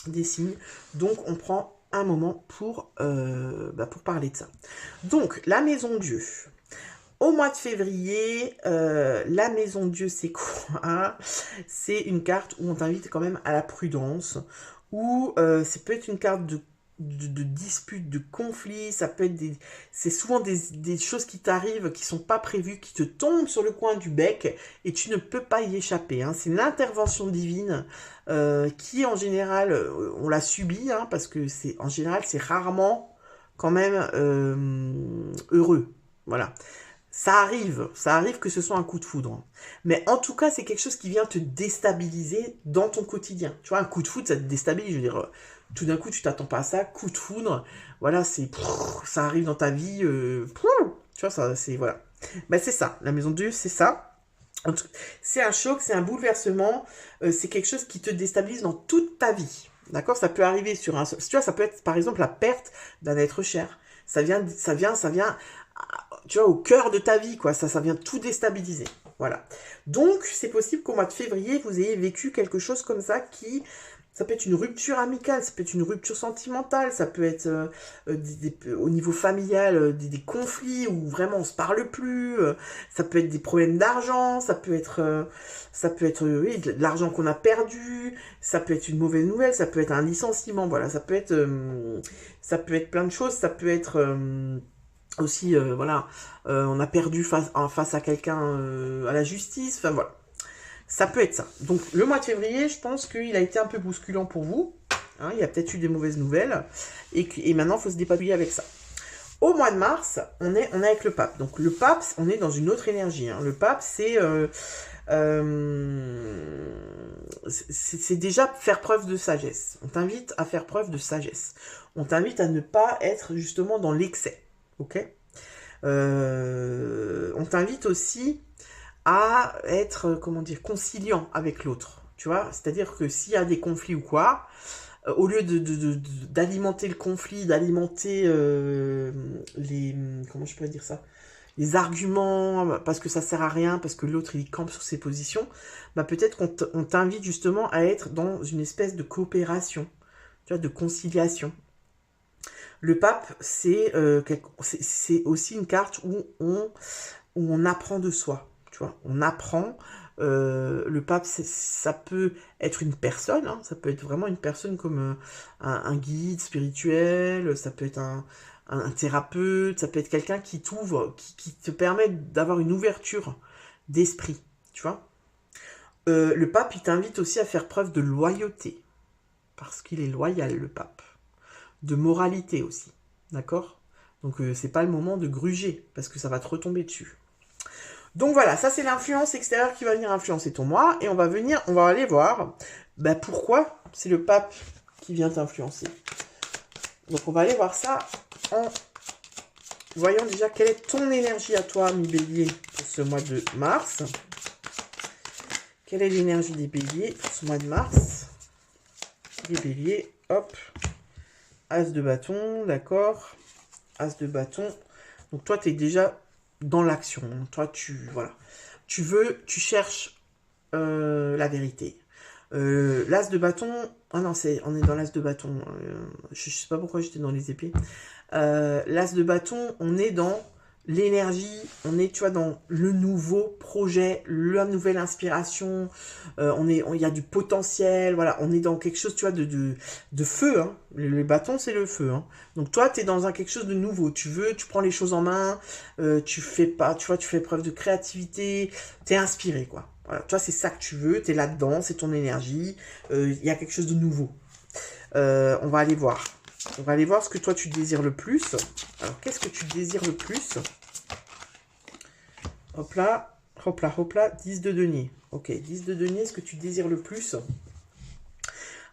des signes. Donc, on prend un moment pour parler de ça. Donc, la maison Dieu. Au mois de février, la maison Dieu, c'est quoi? C'est une carte où on t'invite quand même à la prudence, où ça peut être une carte de dispute, de conflit, ça peut être c'est souvent des choses qui t'arrivent, qui sont pas prévues, qui te tombent sur le coin du bec, et tu ne peux pas y échapper, hein. C'est l'intervention divine, qui en général, on la subit, hein, parce que en général, c'est rarement quand même heureux, voilà. Ça arrive que ce soit un coup de foudre. Mais en tout cas, c'est quelque chose qui vient te déstabiliser dans ton quotidien. Tu vois, un coup de foudre, ça te déstabilise. Je veux dire, tout d'un coup, tu t'attends pas à ça. Coup de foudre, voilà, ça arrive dans ta vie. Tu vois, ça, c'est, voilà. Ben, c'est ça. La maison de Dieu, c'est ça. C'est un choc, c'est un bouleversement. C'est quelque chose qui te déstabilise dans toute ta vie. D'accord? Ça peut arriver sur un... Tu vois, ça peut être, par exemple, la perte d'un être cher. Ça vient, tu vois, au cœur de ta vie, quoi. Ça vient tout déstabiliser. Voilà. Donc, c'est possible qu'au mois de février, vous ayez vécu quelque chose comme ça ça peut être une rupture amicale, ça peut être une rupture sentimentale, ça peut être au niveau familial, des conflits où vraiment on se parle plus, ça peut être des problèmes d'argent, ça peut être oui, de l'argent qu'on a perdu, ça peut être une mauvaise nouvelle, ça peut être un licenciement, voilà, ça peut être plein de choses, ça peut être aussi, voilà, on a perdu face à quelqu'un à la justice, enfin voilà. Ça peut être ça. Donc le mois de février, je pense qu'il a été un peu bousculant pour vous. Hein, il y a peut-être eu des mauvaises nouvelles. Et maintenant, il faut se dépatouiller avec ça. Au mois de mars, on est avec le pape. Donc le pape, on est dans une autre énergie. Hein. Le pape, c'est déjà faire preuve de sagesse. On t'invite à faire preuve de sagesse. On t'invite à ne pas être justement dans l'excès. Ok? On t'invite aussi à être, comment dire, conciliant avec l'autre, tu vois, c'est-à-dire que s'il y a des conflits ou quoi, au lieu d'alimenter le conflit, d'alimenter comment je pourrais dire ça, les arguments, parce que ça sert à rien, parce que l'autre il campe sur ses positions, bah peut-être qu'on t'invite justement à être dans une espèce de coopération, tu vois, de conciliation. Le pape, c'est aussi une carte où on apprend de soi. Tu vois, on apprend. Le pape, ça peut être une personne, hein, ça peut être vraiment une personne comme un guide spirituel, ça peut être un thérapeute, ça peut être quelqu'un qui t'ouvre, qui te permet d'avoir une ouverture d'esprit, tu vois. Le pape, il t'invite aussi à faire preuve de loyauté, parce qu'il est loyal, le pape. De moralité aussi, d'accord? Donc c'est pas le moment de gruger, parce que ça va te retomber dessus. Donc voilà, ça c'est l'influence extérieure qui va venir influencer ton mois. Et on va aller voir pourquoi c'est le pape qui vient t'influencer. Donc on va aller voir ça en voyant déjà quelle est ton énergie à toi, mi bélier, pour ce mois de mars. Quelle est l'énergie des béliers pour ce mois de mars? Les béliers, hop. As de bâton, d'accord. As de bâton. Donc toi, tu es déjà dans l'action. Toi, tu cherches la vérité. L'as de bâton, ah non, on est dans l'as de bâton, je sais pas pourquoi j'étais dans les épées. L'as de bâton, on est dans l'énergie, on est, tu vois, dans le nouveau projet, la nouvelle inspiration, il y a du potentiel, voilà, on est dans quelque chose, tu vois, de feu, hein. Le bâton, c'est le feu, hein. Donc toi, tu es dans quelque chose de nouveau, tu prends les choses en main, tu fais pas, tu vois, tu fais preuve de créativité, tu es inspiré, quoi. Voilà, toi, c'est ça que tu veux, tu es là-dedans, c'est ton énergie, il y a quelque chose de nouveau. On va aller voir. On va aller voir ce que toi tu désires le plus. Alors, qu'est-ce que tu désires le plus? Hop là, hop là, hop là, 10 de denier. Ok, 10 de denier, ce que tu désires le plus?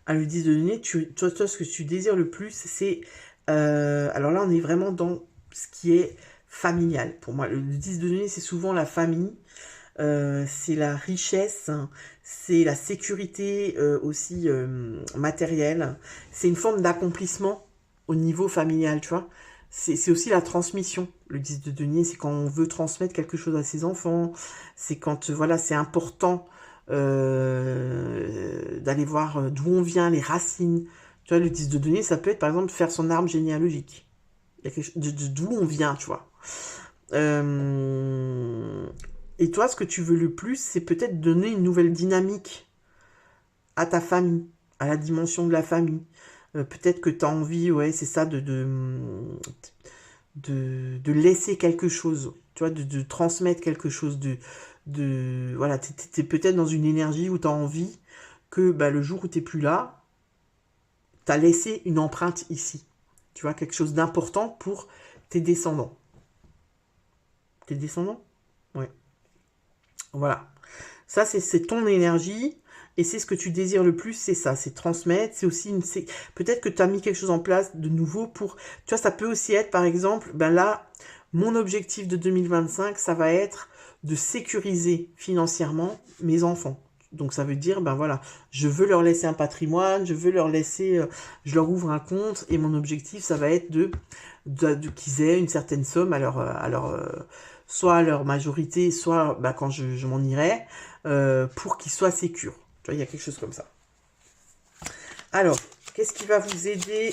Ah, le 10 de denier, toi, ce que tu désires le plus, c'est... alors là, on est vraiment dans ce qui est familial. Pour moi, le 10 de denier, c'est souvent la famille. C'est la richesse, c'est la sécurité aussi matérielle. C'est une forme d'accomplissement au niveau familial, tu vois. C'est aussi la transmission. Le 10 de denier, c'est quand on veut transmettre quelque chose à ses enfants. C'est quand, voilà, c'est important d'aller voir d'où on vient, les racines. Tu vois, le 10 de denier, ça peut être, par exemple, faire son arbre généalogique. Il y a quelque chose d'où on vient, tu vois. Et toi, ce que tu veux le plus, c'est peut-être donner une nouvelle dynamique à ta famille, à la dimension de la famille. Peut-être que tu as envie, ouais, c'est ça, de laisser quelque chose, tu vois, de transmettre quelque chose, voilà, tu es peut-être dans une énergie où tu as envie que bah, le jour où tu n'es plus là, tu as laissé une empreinte ici. Tu vois, quelque chose d'important pour tes descendants. Tes descendants? Ouais. Voilà. Ça, c'est ton énergie. Et c'est ce que tu désires le plus, c'est ça, c'est transmettre. C'est aussi peut-être que tu as mis quelque chose en place de nouveau pour... Tu vois, ça peut aussi être, par exemple, ben là, mon objectif de 2025, ça va être de sécuriser financièrement mes enfants. Donc ça veut dire, ben voilà, je veux leur laisser un patrimoine, je veux leur laisser, je leur ouvre un compte, et mon objectif, ça va être qu'ils aient une certaine somme soit à leur majorité, soit bah, quand je m'en irai, pour qu'ils soient sécures. Tu vois, il y a quelque chose comme ça. Alors, qu'est-ce qui va vous aider?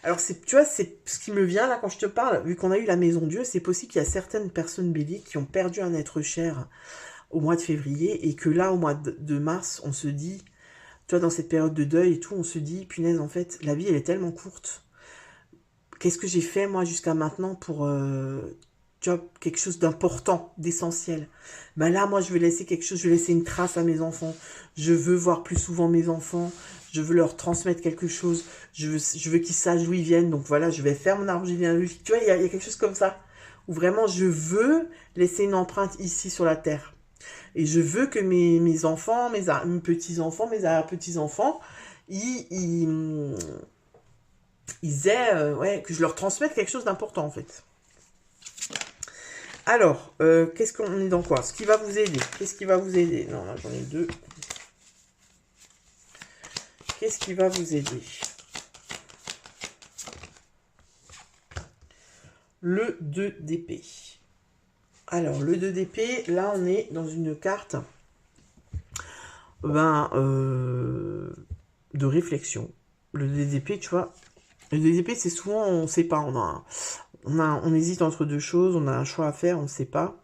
Alors, tu vois, c'est ce qui me vient là quand je te parle, vu qu'on a eu la maison Dieu, c'est possible qu'il y a certaines personnes béliers qui ont perdu un être cher au mois de février, et que là, au mois de mars, on se dit, tu vois, dans cette période de deuil et tout, on se dit, punaise, en fait, la vie, elle est tellement courte. Qu'est-ce que j'ai fait, moi, jusqu'à maintenant pour, tu vois, quelque chose d'important, d'essentiel? Ben là, moi, je veux laisser quelque chose, je veux laisser une trace à mes enfants. Je veux voir plus souvent mes enfants. Je veux leur transmettre quelque chose. Je veux qu'ils sachent d'où ils viennent. Donc voilà, je vais faire mon arbre généalogique. Tu vois, il y a quelque chose comme ça. Où vraiment, je veux laisser une empreinte ici sur la terre. Et je veux que mes enfants, mes petits-enfants, mes arrière-petits-enfants, ils aient, ouais, que je leur transmette quelque chose d'important en fait. Alors, qu'est-ce qu'on est dans quoi? Ce qui va vous aider. Qu'est-ce qui va vous aider? Non, là j'en ai deux. Qu'est-ce qui va vous aider? Le 2 d'épée. Alors, le 2 d'épée, là on est dans une carte de réflexion. Le 2 d'épée, tu vois, le 2 d'épée, c'est souvent, on ne sait pas, on hésite entre deux choses, on a un choix à faire, on ne sait pas.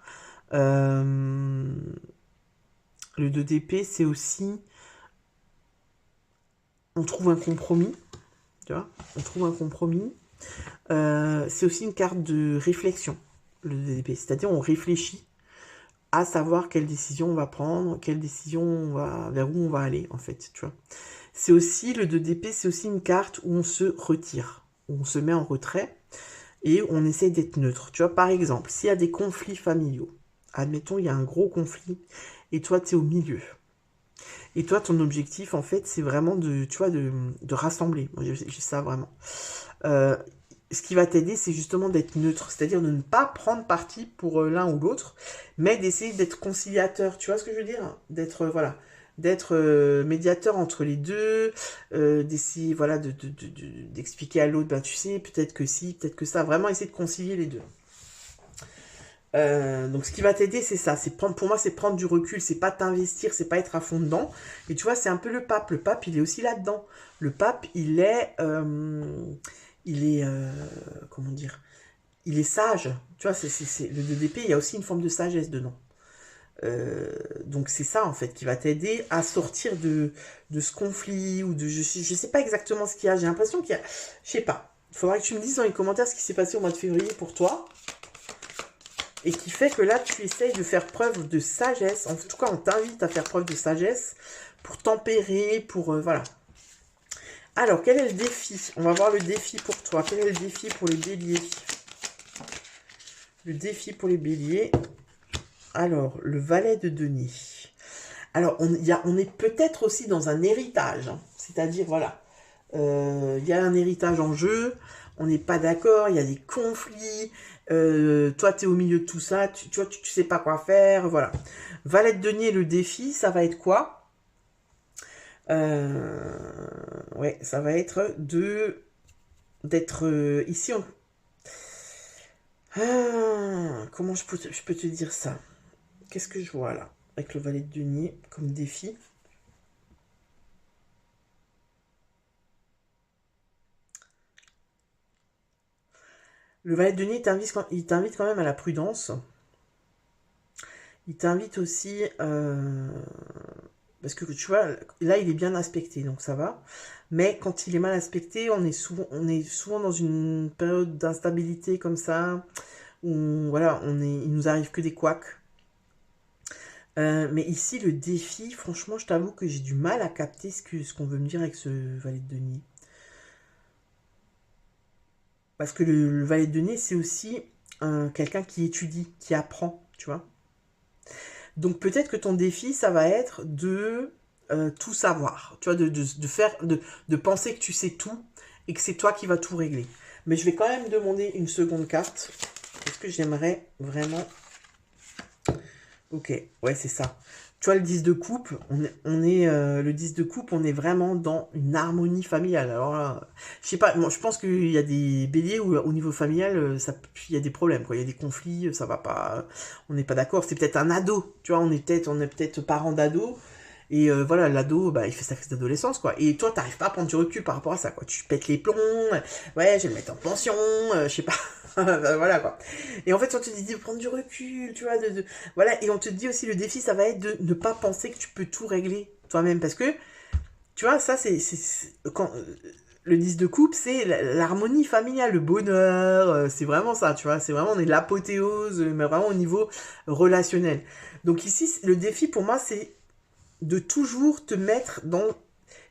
Le 2 d'épée, c'est aussi, on trouve un compromis, tu vois, on trouve un compromis. C'est aussi une carte de réflexion, le 2 d'épée, c'est-à-dire on réfléchit à savoir quelle décision on va prendre, vers où on va aller, en fait, tu vois. C'est aussi, le 2 d'épée, c'est aussi une carte où on se retire, où on se met en retrait, et on essaie d'être neutre. Tu vois, par exemple, s'il y a des conflits familiaux, admettons, il y a un gros conflit, et toi, tu es au milieu. Et toi, ton objectif, en fait, c'est vraiment tu vois, de rassembler. Moi, j'ai ça vraiment. Ce qui va t'aider, c'est justement d'être neutre, c'est-à-dire de ne pas prendre parti pour l'un ou l'autre, mais d'essayer d'être conciliateur. Tu vois ce que je veux dire? D'être, voilà, d'être médiateur entre les deux, d'essayer, voilà, d'expliquer à l'autre, ben tu sais, peut-être que si, peut-être que ça, vraiment essayer de concilier les deux. Donc ce qui va t'aider, c'est ça. Pour moi, c'est prendre du recul, c'est pas t'investir, c'est pas être à fond dedans. Et tu vois, c'est un peu le pape. Le pape, il est aussi là-dedans. Le pape, comment dire, il est sage. Tu vois, le 2DP, il y a aussi une forme de sagesse dedans. Donc c'est ça en fait qui va t'aider à sortir de ce conflit ou je sais pas exactement ce qu'il y a. J'ai l'impression qu'il y a, je sais pas. Il faudra que tu me dises dans les commentaires ce qui s'est passé au mois de février pour toi et qui fait que là tu essayes de faire preuve de sagesse. En tout cas, on t'invite à faire preuve de sagesse pour tempérer, pour voilà. Alors quel est le défi? On va voir le défi pour toi. Quel est le défi pour les béliers? Le défi pour les béliers. Alors, le valet de denier. Alors, on est peut-être aussi dans un héritage. Hein. C'est-à-dire, voilà, il y a un héritage en jeu, on n'est pas d'accord, il y a des conflits, toi, tu es au milieu de tout ça, tu vois, tu sais pas quoi faire, voilà. Valet de denier, le défi, ça va être quoi? Ouais, ça va être d'être ici. Comment je peux te dire ça? Qu'est-ce que je vois là avec le valet de denier comme défi? Le valet de denier, il t'invite quand même à la prudence. Il t'invite aussi... parce que tu vois, là, il est bien aspecté, donc ça va. Mais quand il est mal aspecté, on est souvent dans une période d'instabilité comme ça, où voilà, il nous arrive que des couacs. Mais ici, le défi, franchement, je t'avoue que j'ai du mal à capter ce qu'on veut me dire avec ce valet de denier. Parce que le valet de denier, c'est aussi quelqu'un qui étudie, qui apprend, tu vois. Donc peut-être que ton défi, ça va être de tout savoir, tu vois, de penser que tu sais tout et que c'est toi qui vas tout régler. Mais je vais quand même demander une seconde carte, parce que j'aimerais vraiment... Ok, ouais, c'est ça. Tu vois, le 10 de coupe, le 10 de coupe, on est vraiment dans une harmonie familiale. Alors là, je sais pas, moi, je pense qu'il y a des béliers où au niveau familial, il y a des problèmes, quoi. Il y a des conflits, ça va pas, on n'est pas d'accord. C'est peut-être un ado, tu vois, on est peut-être parents d'ado. Et voilà, l'ado, bah, il fait sa crise d'adolescence, quoi. Et toi, t'arrives pas à prendre du recul par rapport à ça, quoi. Tu pètes les plombs, ouais, je vais le mettre en pension, je sais pas. Voilà, quoi. Et en fait, on te dit de prendre du recul, tu vois, voilà. Et on te dit aussi, le défi, ça va être de ne pas penser que tu peux tout régler toi-même. Parce que, tu vois, ça, quand, le 10 de coupe, c'est l'harmonie familiale, le bonheur, c'est vraiment ça, tu vois. C'est vraiment, on est l'apothéose, mais vraiment au niveau relationnel. Donc ici, le défi, pour moi, c'est de toujours te mettre dans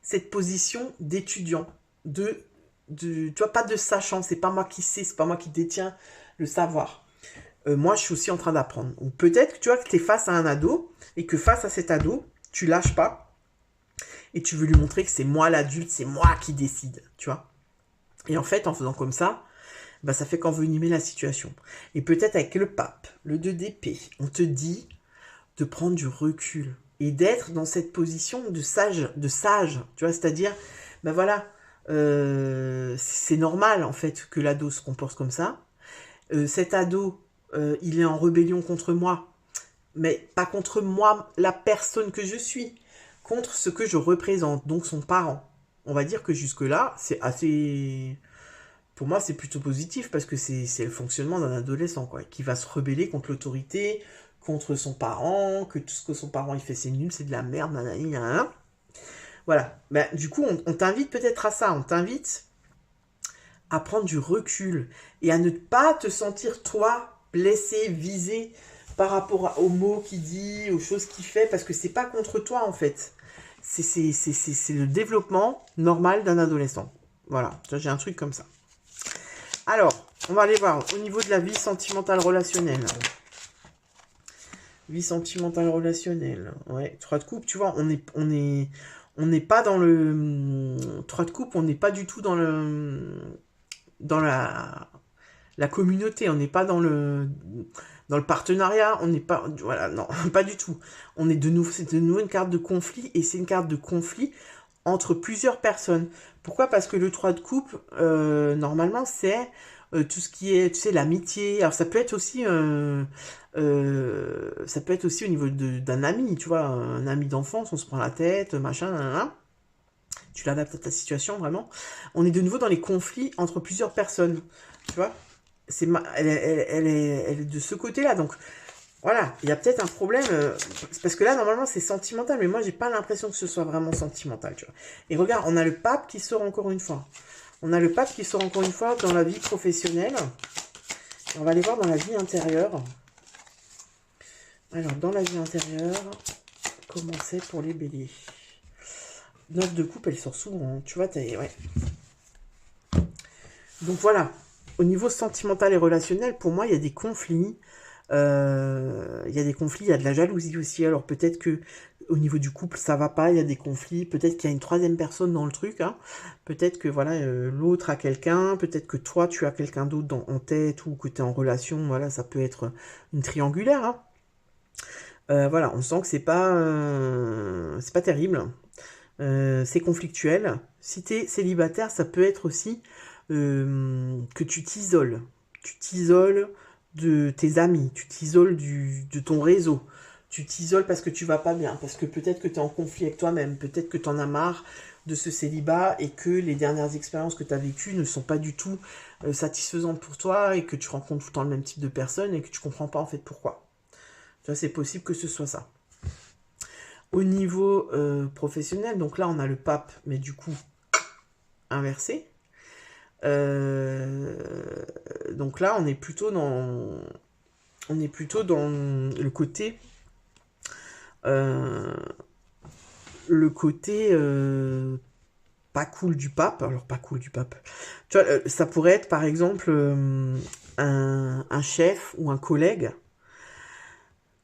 cette position d'étudiant, tu vois, pas de sachant, c'est pas moi qui sais, c'est pas moi qui détiens le savoir. Moi, je suis aussi en train d'apprendre. Ou peut-être que tu vois que tu es face à un ado et que face à cet ado, tu lâches pas et tu veux lui montrer que c'est moi l'adulte, c'est moi qui décide, tu vois. Et en fait, en faisant comme ça, bah, ça fait qu'envenimer la situation. Et peut-être avec le pape, le 2 d'épée, on te dit de prendre du recul et d'être dans cette position de sage, tu vois, c'est-à-dire, ben voilà, c'est normal en fait que l'ado se comporte comme ça. Cet ado, il est en rébellion contre moi, mais pas contre moi, la personne que je suis, contre ce que je représente, donc son parent. On va dire que jusque-là, c'est assez... Pour moi, c'est plutôt positif parce que c'est le fonctionnement d'un adolescent, quoi, qui va se rebeller contre l'autorité, contre son parent, que tout ce que son parent il fait c'est nul, c'est de la merde, nanani, nanana. Voilà. Ben, du coup, on t'invite peut-être à ça, on t'invite à prendre du recul et à ne pas te sentir, toi, blessé, visé par rapport aux mots qu'il dit, aux choses qu'il fait, parce que c'est pas contre toi, en fait. C'est le développement normal d'un adolescent. Voilà, j'ai un truc comme ça. Alors, on va aller voir au niveau de la vie sentimentale relationnelle. Vie sentimentale relationnelle. Ouais, 3 de coupe, tu vois, on n'est pas dans le 3 de coupe, on n'est pas du tout dans la communauté, on n'est pas dans le partenariat, on n'est pas, voilà, non, pas du tout. C'est de nouveau une carte de conflit, et c'est une carte de conflit entre plusieurs personnes. Pourquoi? Parce que le 3 de coupe, normalement, c'est tout ce qui est, tu sais, l'amitié. Alors ça peut être aussi, au niveau d'un ami, tu vois, un ami d'enfance, on se prend la tête, machin, nanana. Tu l'adaptes à ta situation vraiment. On est de nouveau dans les conflits entre plusieurs personnes, tu vois. Elle est de ce côté-là, donc voilà, il y a peut-être un problème, parce que là, normalement, c'est sentimental, mais moi, j'ai pas l'impression que ce soit vraiment sentimental, tu vois. Et regarde, on a le pape qui sort encore une fois. On a le pape qui sort encore une fois dans la vie professionnelle. On va aller voir dans la vie intérieure. Alors, dans la vie intérieure, comment c'est pour les béliers? 9 de coupe, elle sort souvent, hein. Tu vois, ouais. Donc voilà, au niveau sentimental et relationnel, pour moi, il y a des conflits. Il y a des conflits, il y a de la jalousie aussi. Alors peut-être que au niveau du couple, ça va pas, il y a des conflits. Peut-être qu'il y a une troisième personne dans le truc, hein. Peut-être que voilà, l'autre a quelqu'un. Peut-être que toi, tu as quelqu'un d'autre en tête ou que tu es en relation. Voilà, ça peut être une triangulaire, hein. Voilà, on sent que c'est pas terrible. C'est conflictuel. Si tu es célibataire, ça peut être aussi que tu t'isoles. Tu t'isoles de tes amis, tu t'isoles de ton réseau. Tu t'isoles parce que tu vas pas bien, parce que peut-être que tu es en conflit avec toi-même, peut-être que tu en as marre de ce célibat et que les dernières expériences que tu as vécues ne sont pas du tout satisfaisantes pour toi et que tu rencontres tout le temps le même type de personne et que tu comprends pas en fait pourquoi. Tu vois, c'est possible que ce soit ça. Au niveau professionnel, donc là on a le pape, mais du coup inversé. Donc là on est plutôt dans le côté pas cool du pape. Alors pas cool du pape, tu vois, ça pourrait être par exemple un chef ou un collègue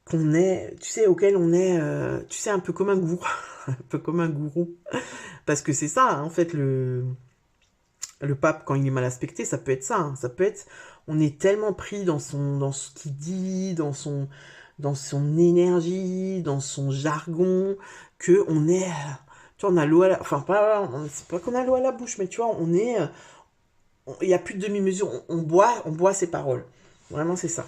qu'on est, tu sais, auquel on est, tu sais, un peu comme un gourou, un peu comme un gourou, parce que c'est ça, hein, en fait, le pape, quand il est mal aspecté, ça peut être ça, hein, ça peut être, on est tellement pris dans ce qu'il dit, dans son énergie, dans son jargon, que on est, tu vois, on a l'eau à la, enfin, c'est pas qu'on a l'eau à la bouche, mais tu vois, on est, il y a plus de demi-mesure, on boit ses paroles, vraiment, c'est ça.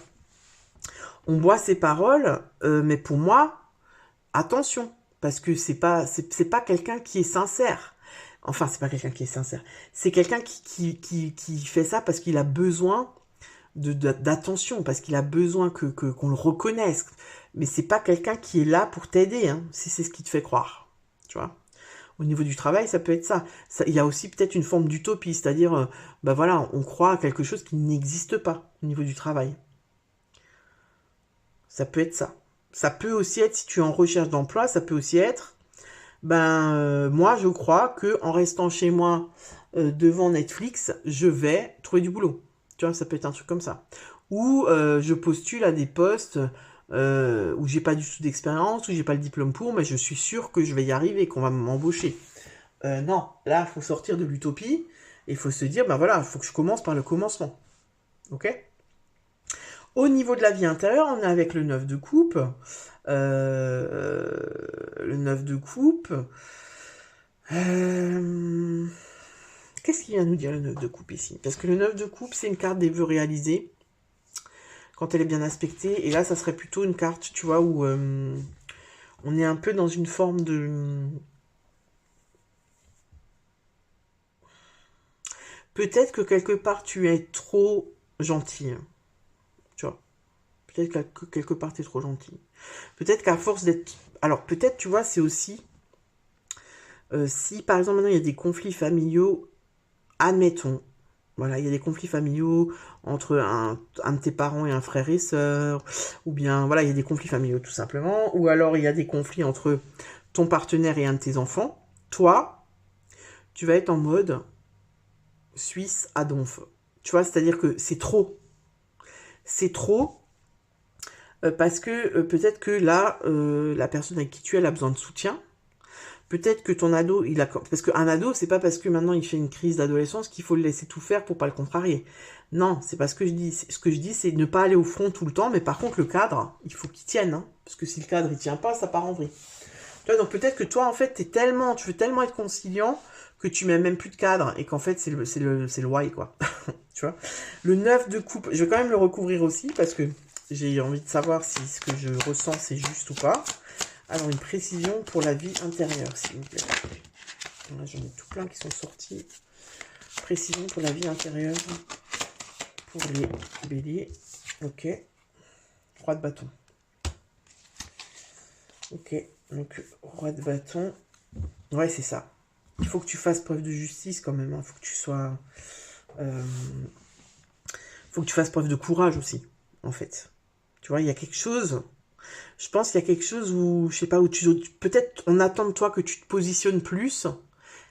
On boit ses paroles, mais pour moi, attention, parce que c'est pas quelqu'un qui est sincère. Enfin, c'est pas quelqu'un qui est sincère. C'est quelqu'un qui fait ça parce qu'il a besoin d'attention, parce qu'il a besoin qu'on le reconnaisse. Mais c'est pas quelqu'un qui est là pour t'aider, hein, si c'est ce qui te fait croire. Tu vois. Au niveau du travail, ça peut être ça. Il y a aussi peut-être une forme d'utopie, c'est-à-dire, bah voilà, on croit à quelque chose qui n'existe pas au niveau du travail. Ça peut être ça. Ça peut aussi être, si tu es en recherche d'emploi, ça peut aussi être, moi je crois que en restant chez moi devant Netflix, je vais trouver du boulot. Tu vois, ça peut être un truc comme ça. Ou je postule à des postes où j'ai pas du tout d'expérience, où j'ai pas le diplôme pour, mais je suis sûr que je vais y arriver, qu'on va m'embaucher. Non, là, il faut sortir de l'utopie et il faut se dire, ben voilà, il faut que je commence par le commencement. Ok ? Au niveau de la vie intérieure, on est avec le 9 de coupe. Le 9 de coupe. Qu'est-ce qu'il vient nous dire le 9 de coupe ici? Parce que le 9 de coupe, c'est une carte des vœux réalisés. Quand elle est bien aspectée. Et là, ça serait plutôt une carte, tu vois, où on est un peu dans une forme de... Peut-être que quelque part, tu es trop gentil. Tu vois. Peut-être que quelque part, tu es trop gentil. Peut-être qu'à force d'être... Alors, peut-être, tu vois, c'est aussi... si, par exemple, maintenant, il y a des conflits familiaux, admettons, voilà, il y a des conflits familiaux entre un de tes parents et un frère et sœur, ou bien, voilà, il y a des conflits familiaux, tout simplement, ou alors il y a des conflits entre ton partenaire et un de tes enfants. Toi, tu vas être en mode Suisse à donf. Tu vois, c'est-à-dire que c'est trop. C'est trop, parce que peut-être que là, la personne avec qui tu es, elle a besoin de soutien. Peut-être que ton ado, parce qu'un ado, c'est pas parce que maintenant il fait une crise d'adolescence qu'il faut le laisser tout faire pour pas le contrarier. Non, c'est pas ce que je dis. Ce que je dis, c'est ne pas aller au front tout le temps, mais par contre, le cadre, il faut qu'il tienne, hein, parce que si le cadre il tient pas, ça part en vrille. Tu vois, donc peut-être que toi, en fait, tu veux tellement être conciliant que tu mets même plus de cadre et qu'en fait, c'est le why, quoi. Tu vois. Le 9 de coupe, je vais quand même le recouvrir aussi parce que j'ai envie de savoir si ce que je ressens, c'est juste ou pas. Alors, une précision pour la vie intérieure, s'il vous plaît. J'en ai tout plein qui sont sortis. Précision pour la vie intérieure. Pour les béliers. Ok. Roi de bâton. Ok. Donc, roi de bâton. Ouais, c'est ça. Il faut que tu fasses preuve de justice quand même. Il faut que tu sois... faut que tu fasses preuve de courage aussi, en fait. Tu vois, il y a quelque chose... Je pense qu'il y a quelque chose où, je sais pas, où peut-être on attend de toi que tu te positionnes plus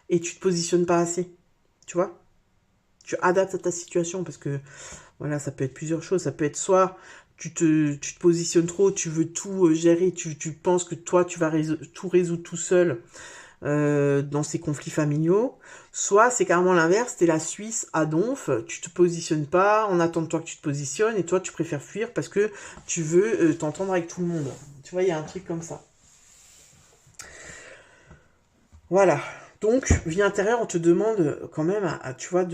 et tu te positionnes pas assez. Tu vois? Tu adaptes à ta situation parce que, voilà, ça peut être plusieurs choses. Ça peut être soit tu te positionnes trop, tu veux tout gérer, tu penses que toi, tu vas tout résoudre tout seul dans ces conflits familiaux. Soit c'est carrément l'inverse, t'es la Suisse à donf, tu te positionnes pas, on attend de toi que tu te positionnes et toi, tu préfères fuir parce que tu veux t'entendre avec tout le monde. Tu vois, il y a un truc comme ça. Voilà. Donc, vie intérieure, on te demande quand même, tu vois,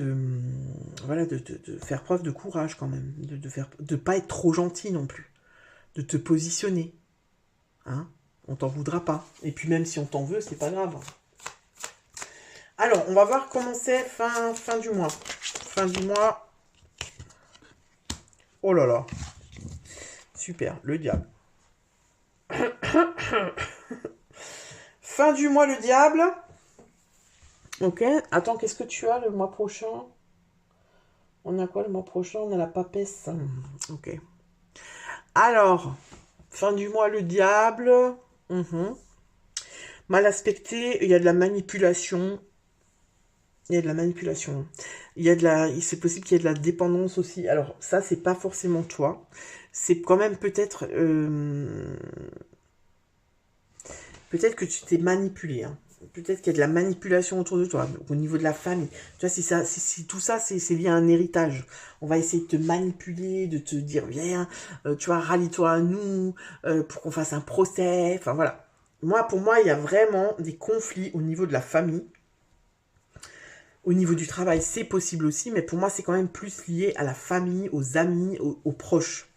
voilà, de faire preuve de courage quand même, de pas être trop gentil non plus, de te positionner, hein. On t'en voudra pas. Et puis même si on t'en veut, c'est pas grave. Alors, on va voir comment c'est fin du mois. Fin du mois. Oh là là. Super, le diable. Fin du mois, le diable. Ok, attends, qu'est-ce que tu as le mois prochain? On a quoi le mois prochain? On a la papesse. Ok. Alors, fin du mois, le diable. Mal aspecté, il y a de la manipulation. Il y a de la manipulation. C'est possible qu'il y ait de la dépendance aussi. Alors, ça, c'est pas forcément toi. C'est quand même peut-être... peut-être que tu t'es manipulé, hein. Peut-être qu'il y a de la manipulation autour de toi, au niveau de la famille. Tu vois, si tout ça, c'est lié à un héritage. On va essayer de te manipuler, de te dire, viens, tu vois, rallie-toi à nous, pour qu'on fasse un procès. Enfin, voilà. Pour moi, il y a vraiment des conflits au niveau de la famille. Au niveau du travail, c'est possible aussi, mais pour moi, c'est quand même plus lié à la famille, aux amis, aux proches.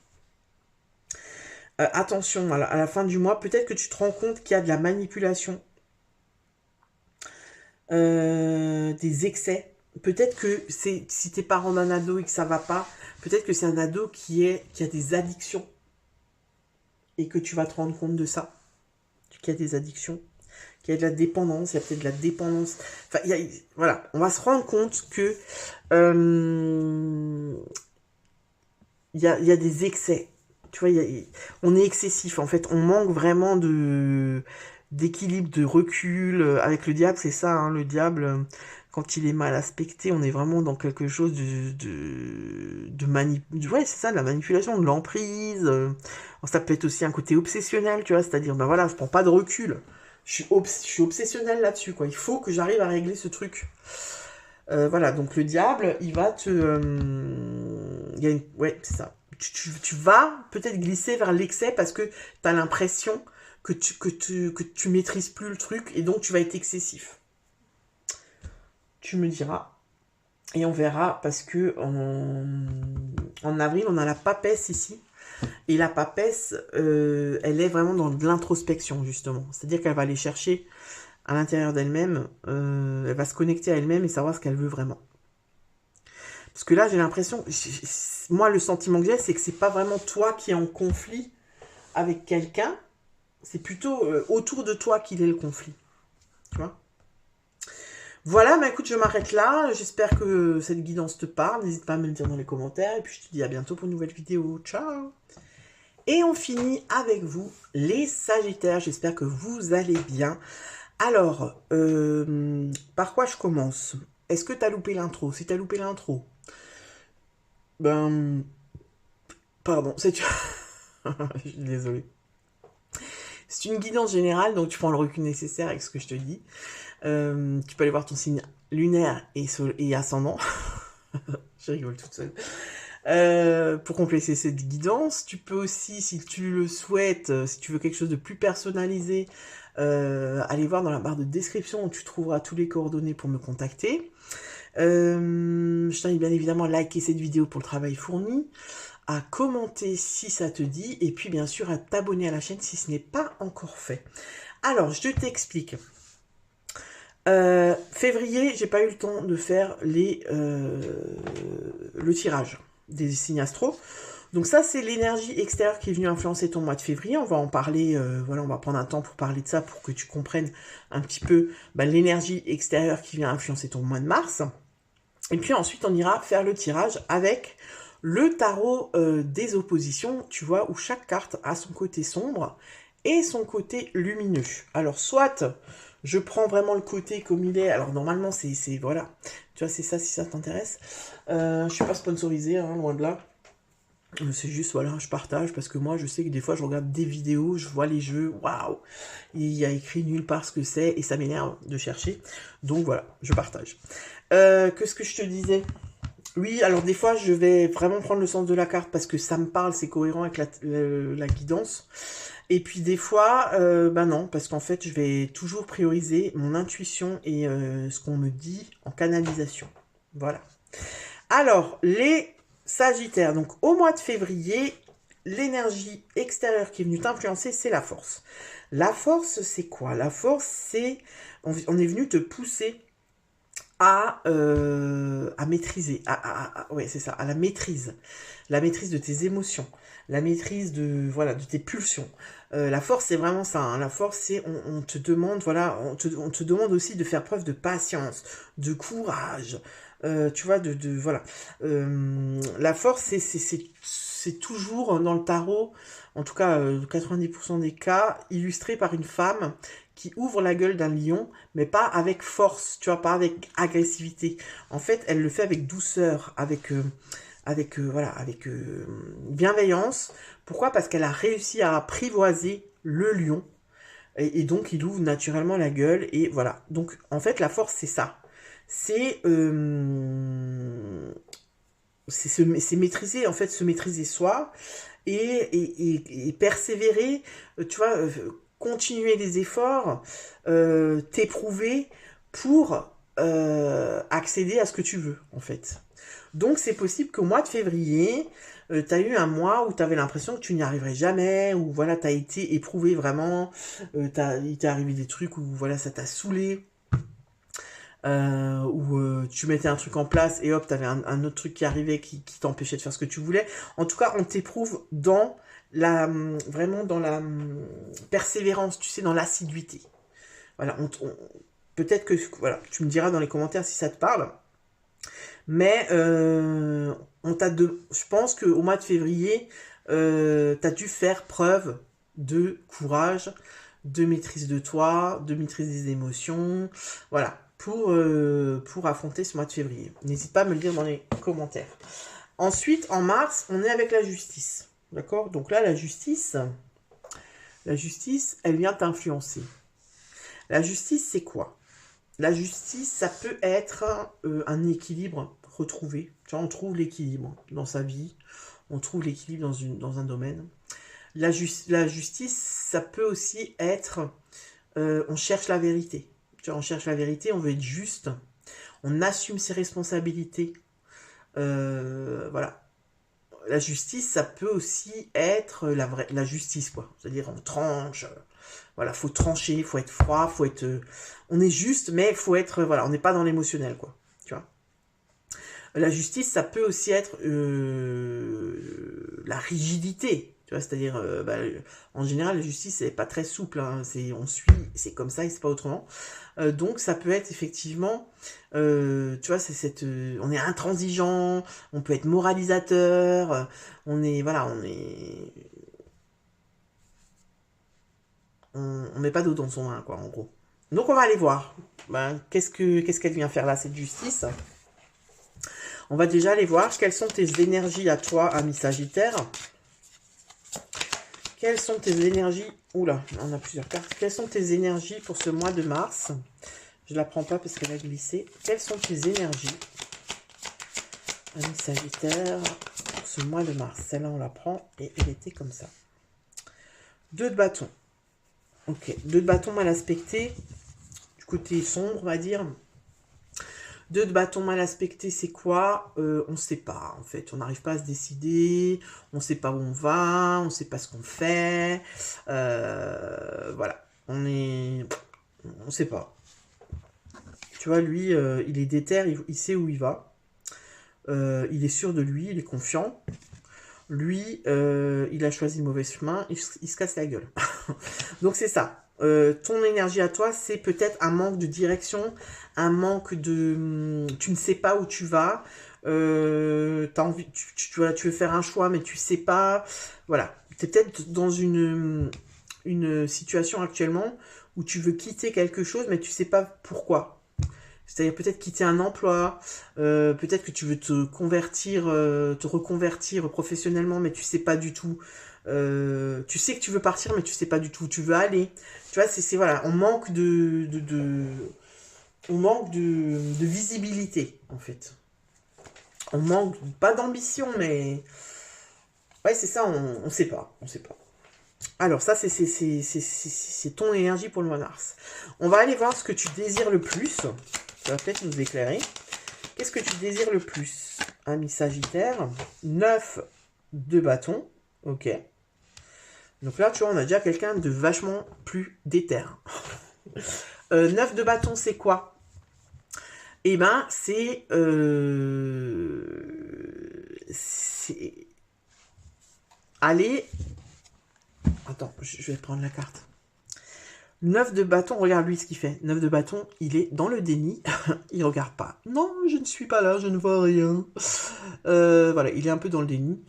Attention, à la fin du mois, peut-être que tu te rends compte qu'il y a de la manipulation. Des excès. Peut-être que si t'es parent d'un ado et que ça va pas, peut-être que c'est un ado qui a des addictions et que tu vas te rendre compte de ça, qu'il y a des addictions, qu'il y a de la dépendance, il y a peut-être de la dépendance. Enfin, voilà, on va se rendre compte que il y a des excès. Tu vois, on est excessif. En fait, on manque vraiment d'équilibre, de recul. Avec le diable, c'est ça, hein, le diable, quand il est mal aspecté, on est vraiment dans quelque chose ouais, c'est ça, de la manipulation, de l'emprise. Ça peut être aussi un côté obsessionnel, tu vois, c'est-à-dire, ben voilà, je prends pas de recul. Je suis obsessionnel là-dessus, quoi. Il faut que j'arrive à régler ce truc. Voilà, donc le diable, il va te... ouais, c'est ça. Tu vas peut-être glisser vers l'excès parce que tu as l'impression que tu maîtrises plus le truc et donc tu vas être excessif. Tu me diras. Et on verra parce que en avril, on a la papesse ici. Et la papesse, elle est vraiment dans de l'introspection, justement. C'est-à-dire qu'elle va aller chercher à l'intérieur d'elle-même, elle va se connecter à elle-même et savoir ce qu'elle veut vraiment. Parce que là, j'ai l'impression, moi, le sentiment que j'ai, c'est que c'est pas vraiment toi qui es en conflit avec quelqu'un, c'est plutôt autour de toi qu'il est le conflit. Tu vois? Voilà, bah écoute, je m'arrête là. J'espère que cette guidance te parle. N'hésite pas à me le dire dans les commentaires. Et puis, je te dis à bientôt pour une nouvelle vidéo. Ciao! Et on finit avec vous, les Sagittaires. J'espère que vous allez bien. Alors, par quoi je commence? Est-ce que tu as loupé l'intro? Si tu as loupé l'intro, ben... Pardon, c'est... je suis désolée. C'est une guidance générale, donc tu prends le recul nécessaire avec ce que je te dis. Tu peux aller voir ton signe lunaire et ascendant. Je rigole toute seule. Pour compléter cette guidance, tu peux aussi, si tu le souhaites, si tu veux quelque chose de plus personnalisé, allez voir dans la barre de description où tu trouveras tous les coordonnées pour me contacter. Je t'invite bien évidemment à liker cette vidéo pour le travail fourni, à commenter si ça te dit, et puis bien sûr à t'abonner à la chaîne si ce n'est pas encore fait. Alors, je t'explique. Février, j'ai pas eu le temps de faire le tirage des signes astro. Donc ça, c'est l'énergie extérieure qui est venue influencer ton mois de février. On va en parler, voilà, on va prendre un temps pour parler de ça, pour que tu comprennes un petit peu l'énergie extérieure qui vient influencer ton mois de mars. Et puis ensuite, on ira faire le tirage avec le tarot des oppositions, tu vois, où chaque carte a son côté sombre et son côté lumineux. Alors, soit je prends vraiment le côté comme il est. Alors, normalement, c'est voilà. Tu vois, c'est ça, si ça t'intéresse. Je suis pas sponsorisé, hein, loin de là. C'est juste, voilà, je partage, parce que moi, je sais que des fois, je regarde des vidéos, je vois les jeux, waouh, il y a écrit nulle part ce que c'est, et ça m'énerve de chercher. Donc, voilà, je partage. Qu'est-ce que je te disais? Oui, alors des fois, je vais vraiment prendre le sens de la carte, parce que ça me parle, c'est cohérent avec la guidance. Et puis des fois, non, parce qu'en fait, je vais toujours prioriser mon intuition et ce qu'on me dit en canalisation. Voilà. Alors, les Sagittaires, donc au mois de février, l'énergie extérieure qui est venue t'influencer, c'est la force. La force, c'est quoi? La force, c'est... On est venu te pousser à maîtriser, ouais, c'est ça, à la maîtrise de tes émotions, la maîtrise de, voilà, de tes pulsions. La force, c'est vraiment ça, hein. La force, c'est, on te demande, voilà, on te demande aussi de faire preuve de patience, de courage, tu vois, voilà. La force, c'est toujours dans le tarot, en tout cas 90% des cas, illustré par une femme qui ouvre la gueule d'un lion, mais pas avec force, tu vois, pas avec agressivité. En fait, elle le fait avec douceur, avec bienveillance. Pourquoi? Parce qu'elle a réussi à apprivoiser le lion, et donc il ouvre naturellement la gueule, et voilà. Donc, en fait, la force, c'est ça. C'est maîtriser, en fait, se maîtriser soi, et persévérer, tu vois, continuer les efforts, t'éprouver pour accéder à ce que tu veux, en fait. Donc, c'est possible qu'au mois de février, tu as eu un mois où tu avais l'impression que tu n'y arriverais jamais, où voilà, tu as été éprouvé vraiment, il t'est arrivé des trucs où voilà, ça t'a saoulé, où tu mettais un truc en place et hop, t'avais un autre truc qui arrivait qui t'empêchait de faire ce que tu voulais. En tout cas, on t'éprouve dans vraiment dans la persévérance, tu sais, dans l'assiduité. Voilà, peut-être que voilà, tu me diras dans les commentaires si ça te parle. Mais je pense qu'au mois de février, tu as dû faire preuve de courage, de maîtrise de toi, de maîtrise des émotions, voilà, pour affronter ce mois de février. N'hésite pas à me le dire dans les commentaires. Ensuite, en mars, on est avec la justice. D'accord? Donc là, la justice, elle vient t'influencer. La justice, c'est quoi? La justice, ça peut être un équilibre retrouvé. Tu vois, on trouve l'équilibre dans sa vie, on trouve l'équilibre dans un domaine. La justice, ça peut aussi être, on cherche la vérité. Tu vois, on cherche la vérité, on veut être juste, on assume ses responsabilités. Voilà. La justice, ça peut aussi être la justice, quoi. C'est-à-dire, on tranche. Voilà, faut trancher, faut être froid, faut être... on est juste, mais faut être... Voilà, on n'est pas dans l'émotionnel, quoi. Tu vois. La justice, ça peut aussi être la rigidité. Tu vois, c'est-à-dire, en général, la justice, c'est pas très souple. Hein, on suit, c'est comme ça et c'est pas autrement. Donc, ça peut être effectivement... tu vois, on est intransigeant, on peut être moralisateur, on est... Voilà, on met pas d'eau dans son vin, quoi, en gros. Donc on va aller voir. Qu'est-ce qu'elle vient faire là, cette justice? On va déjà aller voir quelles sont tes énergies à toi, ami Sagittaire. Quelles sont tes énergies? Oula, on a plusieurs cartes. Quelles sont tes énergies pour ce mois de mars? Je la prends pas parce qu'elle a glissé. Quelles sont tes énergies, ami Sagittaire, pour ce mois de mars? Celle-là, on la prend et elle était comme ça. 2 de bâton. Ok, 2 de bâton mal aspecté. Du côté sombre, on va dire. 2 de bâton mal aspecté, c'est quoi? On ne sait pas, en fait. On n'arrive pas à se décider. On ne sait pas où on va. On ne sait pas ce qu'on fait. Voilà. On ne sait pas. Tu vois, lui, il est déter, il sait où il va. Il est sûr de lui, il est confiant. Lui, il a choisi le mauvais chemin, il se casse la gueule. Donc c'est ça. Ton énergie à toi, c'est peut-être un manque de direction, un manque de... Tu ne sais pas où tu vas. T'as envie, tu veux faire un choix, mais tu sais pas. Voilà. Tu es peut-être dans une situation actuellement où tu veux quitter quelque chose, mais tu sais pas pourquoi. C'est-à-dire peut-être quitter un emploi, peut-être que tu veux te convertir, te reconvertir professionnellement, mais tu sais pas du tout. Tu sais que tu veux partir, mais tu sais pas du tout où tu veux aller. Tu vois, c'est voilà, on manque on manque de visibilité en fait. On manque pas d'ambition, mais ouais, c'est ça, on sait pas, on sait pas. Alors ça, c'est ton énergie pour le mois de mars. On va aller voir ce que tu désires le plus. Ça va peut-être nous éclairer. Qu'est-ce que tu désires le plus? Ami Sagittaire. 9 de bâton. Ok. Donc là, tu vois, on a déjà quelqu'un de vachement plus déter. 9 de bâton, c'est quoi? Eh ben, c'est... Allez... Attends, je vais prendre la carte. 9 de bâton, regarde lui ce qu'il fait. 9 de bâton, il est dans le déni. Il regarde pas. Non, je ne suis pas là, je ne vois rien. Voilà, il est un peu dans le déni.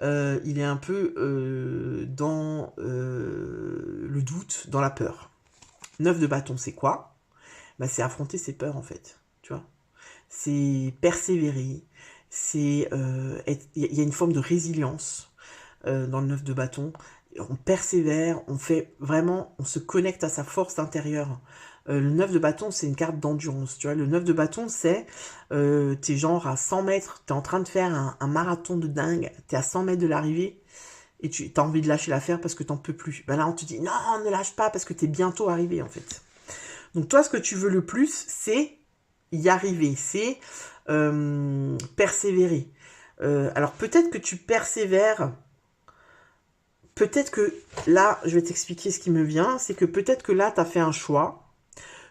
Il est un peu dans le doute, dans la peur. 9 de bâton, c'est quoi? Bah, c'est affronter ses peurs, en fait. Tu vois? C'est persévérer. C'est il y a une forme de résilience dans le 9 de bâton. On persévère, on fait vraiment, on se connecte à sa force intérieure. Le 9 de bâton, c'est une carte d'endurance, tu vois. Le 9 de bâton, c'est, t'es genre à 100 mètres, t'es en train de faire un marathon de dingue, t'es à 100 mètres de l'arrivée, et tu as envie de lâcher l'affaire parce que t'en peux plus. Ben là, on te dit, non, ne lâche pas parce que t'es bientôt arrivé, en fait. Donc toi, ce que tu veux le plus, c'est y arriver, c'est persévérer. Alors peut-être que tu persévères. Peut-être que là, je vais t'expliquer ce qui me vient, c'est que peut-être que là, tu as fait un choix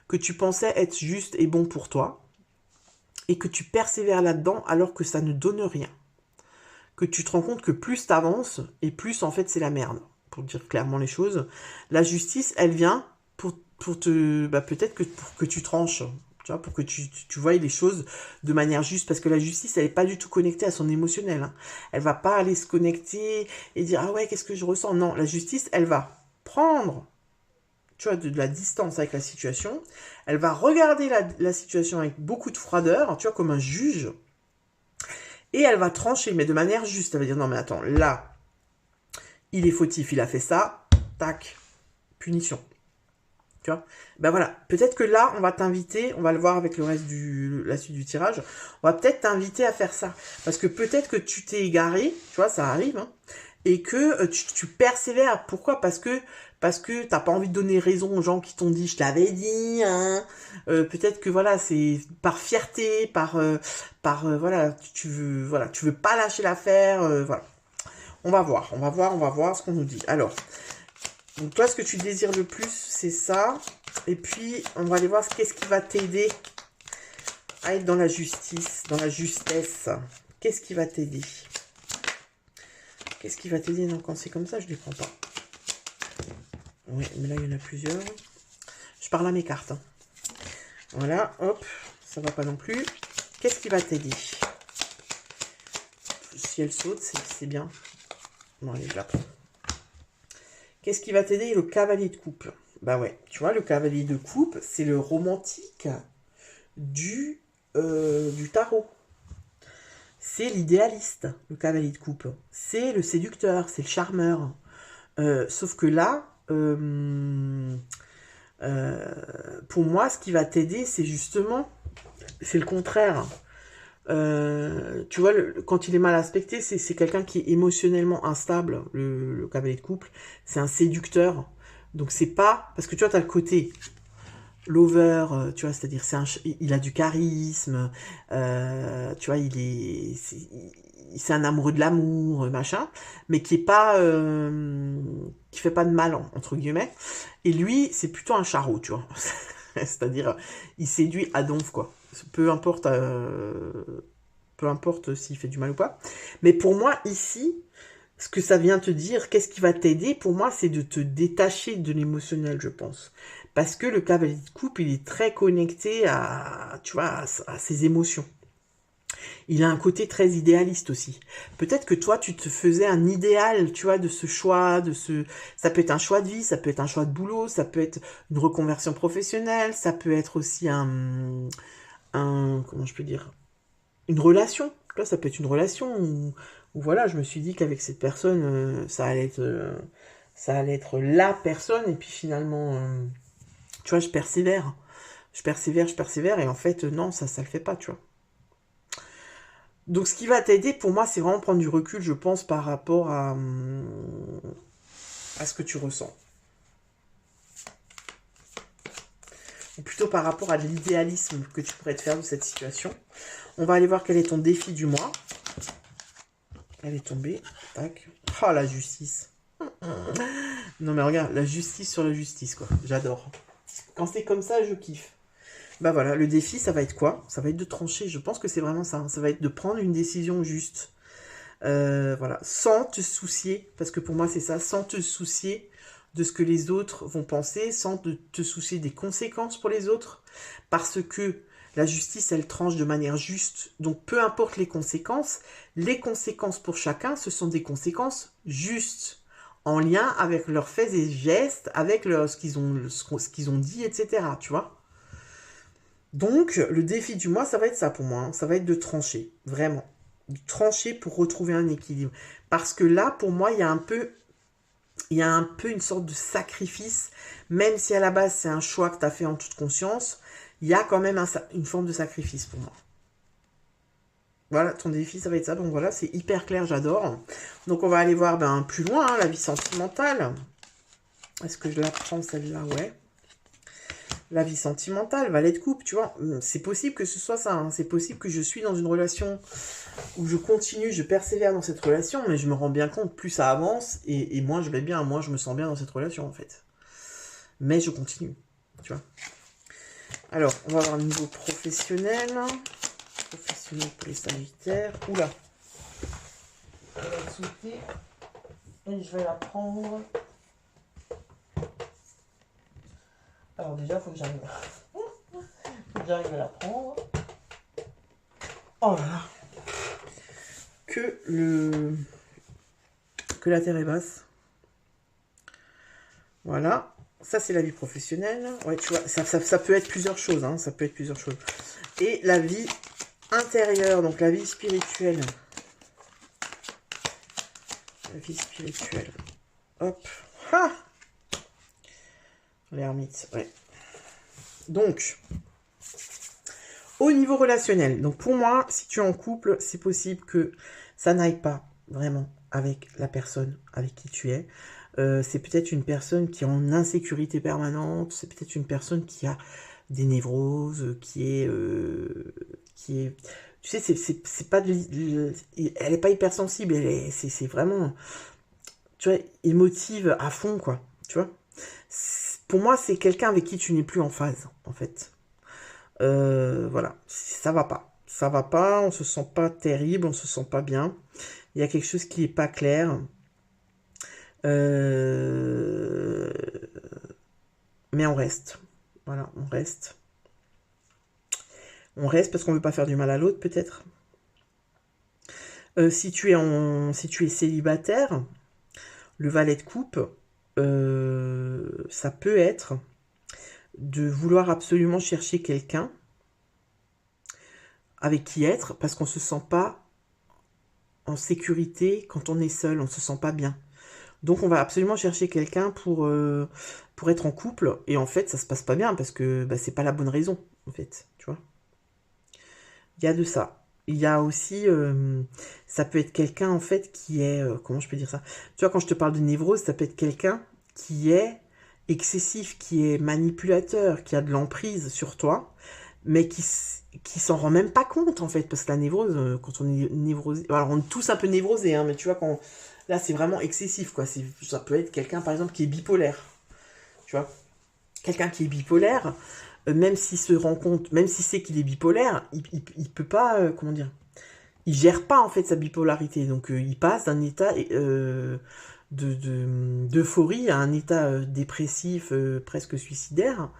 que tu pensais être juste et bon pour toi, et que tu persévères là-dedans alors que ça ne donne rien. Que tu te rends compte que plus tu avances, et plus en fait c'est la merde, pour dire clairement les choses. La justice, elle vient pour te... Bah, peut-être que pour que tu tranches, tu vois, pour que tu voies les choses de manière juste, parce que la justice, elle n'est pas du tout connectée à son émotionnel. Hein. Elle va pas aller se connecter et dire, ah ouais, qu'est-ce que je ressens? Non, la justice, elle va prendre, tu vois, de la distance avec la situation. Elle va regarder la situation avec beaucoup de froideur, tu vois, comme un juge. Et elle va trancher, mais de manière juste. Elle va dire, non mais attends, là, il est fautif, il a fait ça, tac, punition. Tu vois, ben voilà, peut-être que là, on va t'inviter, on va le voir avec le reste la suite du tirage, on va peut-être t'inviter à faire ça. Parce que peut-être que tu t'es égaré, tu vois, ça arrive, hein, et que tu persévères. Pourquoi? Parce que t'as pas envie de donner raison aux gens qui t'ont dit, je t'avais dit, hein. Peut-être que voilà, c'est par fierté, voilà, tu veux pas lâcher l'affaire, voilà. On va voir ce qu'on nous dit. Alors, donc toi, ce que tu désires le plus, c'est ça. Et puis, on va aller voir qu'est-ce qui va t'aider à être dans la justice, dans la justesse. Qu'est-ce qui va t'aider? Qu'est-ce qui va t'aider? Non, quand c'est comme ça, je ne les prends pas. Oui, mais là, il y en a plusieurs. Je parle à mes cartes. Hein. Voilà, hop, ça va pas non plus. Qu'est-ce qui va t'aider? Si elle saute, c'est bien. Bon, allez, je la prends. Qu'est-ce qui va t'aider? Le cavalier de coupe. Bah ouais, tu vois, le cavalier de coupe, c'est le romantique du tarot. C'est l'idéaliste, le cavalier de coupe. C'est le séducteur, c'est le charmeur. Sauf que là, pour moi, ce qui va t'aider, c'est justement, c'est le contraire. Tu vois, quand il est mal aspecté, c'est quelqu'un qui est émotionnellement instable, le cavalier de couple. C'est un séducteur. Donc c'est pas... Parce que tu vois, tu as le côté lover, tu vois, c'est-à-dire il a du charisme, tu vois, c'est un amoureux de l'amour, machin, mais qui est pas... qui fait pas de mal, entre guillemets. Et lui, c'est plutôt un charreau, tu vois. C'est-à-dire, il séduit à donf, quoi. Peu importe... peu importe s'il fait du mal ou pas. Mais pour moi, ici, ce que ça vient te dire, qu'est-ce qui va t'aider, pour moi, c'est de te détacher de l'émotionnel, je pense. Parce que le cavalier de coupe, il est très connecté à, tu vois, à ses émotions. Il a un côté très idéaliste aussi. Peut-être que toi, tu te faisais un idéal, tu vois, de ce choix, ça peut être un choix de vie, ça peut être un choix de boulot, ça peut être une reconversion professionnelle, ça peut être aussi comment je peux dire, une relation. Là, ça peut être une relation où voilà, je me suis dit qu'avec cette personne, ça allait être la personne, et puis finalement, tu vois, je persévère. Je persévère, et en fait, non, ça le fait pas, tu vois. Donc, ce qui va t'aider, pour moi, c'est vraiment prendre du recul, je pense, par rapport à ce que tu ressens. Ou plutôt par rapport à l'idéalisme que tu pourrais te faire de cette situation. On va aller voir quel est ton défi du mois. Elle est tombée. Tac. Oh, la justice. Non, mais regarde, la justice sur la justice, quoi. J'adore. Quand c'est comme ça, je kiffe. Bah voilà, le défi, ça va être quoi? Ça va être de trancher. Je pense que c'est vraiment ça. Ça va être de prendre une décision juste. Voilà. Sans te soucier, parce que pour moi, c'est ça. Sans te soucier de ce que les autres vont penser, sans te soucier des conséquences pour les autres. Parce que la justice, elle tranche de manière juste. Donc, peu importe les conséquences pour chacun, ce sont des conséquences justes, en lien avec leurs faits et gestes, avec ce qu'ils ont dit, etc. Tu vois? Donc, le défi du mois, ça va être ça pour moi. Hein. Ça va être de trancher, vraiment. De trancher pour retrouver un équilibre. Parce que là, pour moi, il y a un peu une sorte de sacrifice, même si à la base, c'est un choix que tu as fait en toute conscience, il y a quand même une forme de sacrifice pour moi. Voilà, ton défi, ça va être ça. Donc voilà, c'est hyper clair, j'adore. Donc on va aller voir plus loin, hein, la vie sentimentale. Est-ce que je la prends celle-là? Ouais. La vie sentimentale, valet de coupe, tu vois. C'est possible que ce soit ça. Hein. C'est possible que je suis dans une relation où je continue, je persévère dans cette relation, mais je me rends bien compte, plus ça avance, et moins je vais bien, moins je me sens bien dans cette relation, en fait. Mais je continue, tu vois. Alors, on va voir le niveau professionnel. Professionnel pour les sagittaires. Oula. Elle va sauter. Et je vais la prendre. Alors déjà, il faut que j'arrive. Faut que j'arrive à la prendre. Oh là là. Que la terre est basse. Voilà. Ça, c'est la vie professionnelle. Ouais, tu vois, ça peut être plusieurs choses. Hein, ça peut être plusieurs choses. Et la vie intérieure, donc la vie spirituelle. La vie spirituelle. Hop. Ha! L'ermite, ouais. Donc, au niveau relationnel, donc pour moi, si tu es en couple, c'est possible que ça n'aille pas vraiment avec la personne avec qui tu es. C'est peut-être une personne qui est en insécurité permanente, c'est peut-être une personne qui a des névroses, qui est, tu sais, c'est pas elle est pas hypersensible, c'est vraiment, tu vois, émotive à fond, quoi, tu vois. Pour moi, c'est quelqu'un avec qui tu n'es plus en phase, en fait. Voilà, ça va pas. Ça va pas, on se sent pas terrible, on se sent pas bien. Il y a quelque chose qui est pas clair. Mais on reste. Voilà, on reste. On reste parce qu'on veut pas faire du mal à l'autre, peut-être. Si tu es célibataire, le valet de coupe, ça peut être de vouloir absolument chercher quelqu'un avec qui être, parce qu'on se sent pas en sécurité quand on est seul, on se sent pas bien. Donc on va absolument chercher quelqu'un pour être en couple, et en fait ça se passe pas bien, parce que c'est pas la bonne raison, en fait, tu vois. Il y a de ça. Il y a aussi, ça peut être quelqu'un en fait qui est, comment je peux dire ça? Tu vois, quand je te parle de névrose, ça peut être quelqu'un qui est excessif, qui est manipulateur, qui a de l'emprise sur toi, mais qui s'en rend même pas compte, en fait, parce que la névrose, quand on est névrosé, alors on est tous un peu névrosés, hein, mais tu vois, là, c'est vraiment excessif, quoi. Ça peut être quelqu'un, par exemple, qui est bipolaire, tu vois. Quelqu'un qui est bipolaire, même s'il se rend compte, même s'il sait qu'il est bipolaire, il peut pas, comment dire, il gère pas en fait sa bipolarité. Donc il passe d'un état d'euphorie à un état dépressif, presque suicidaire.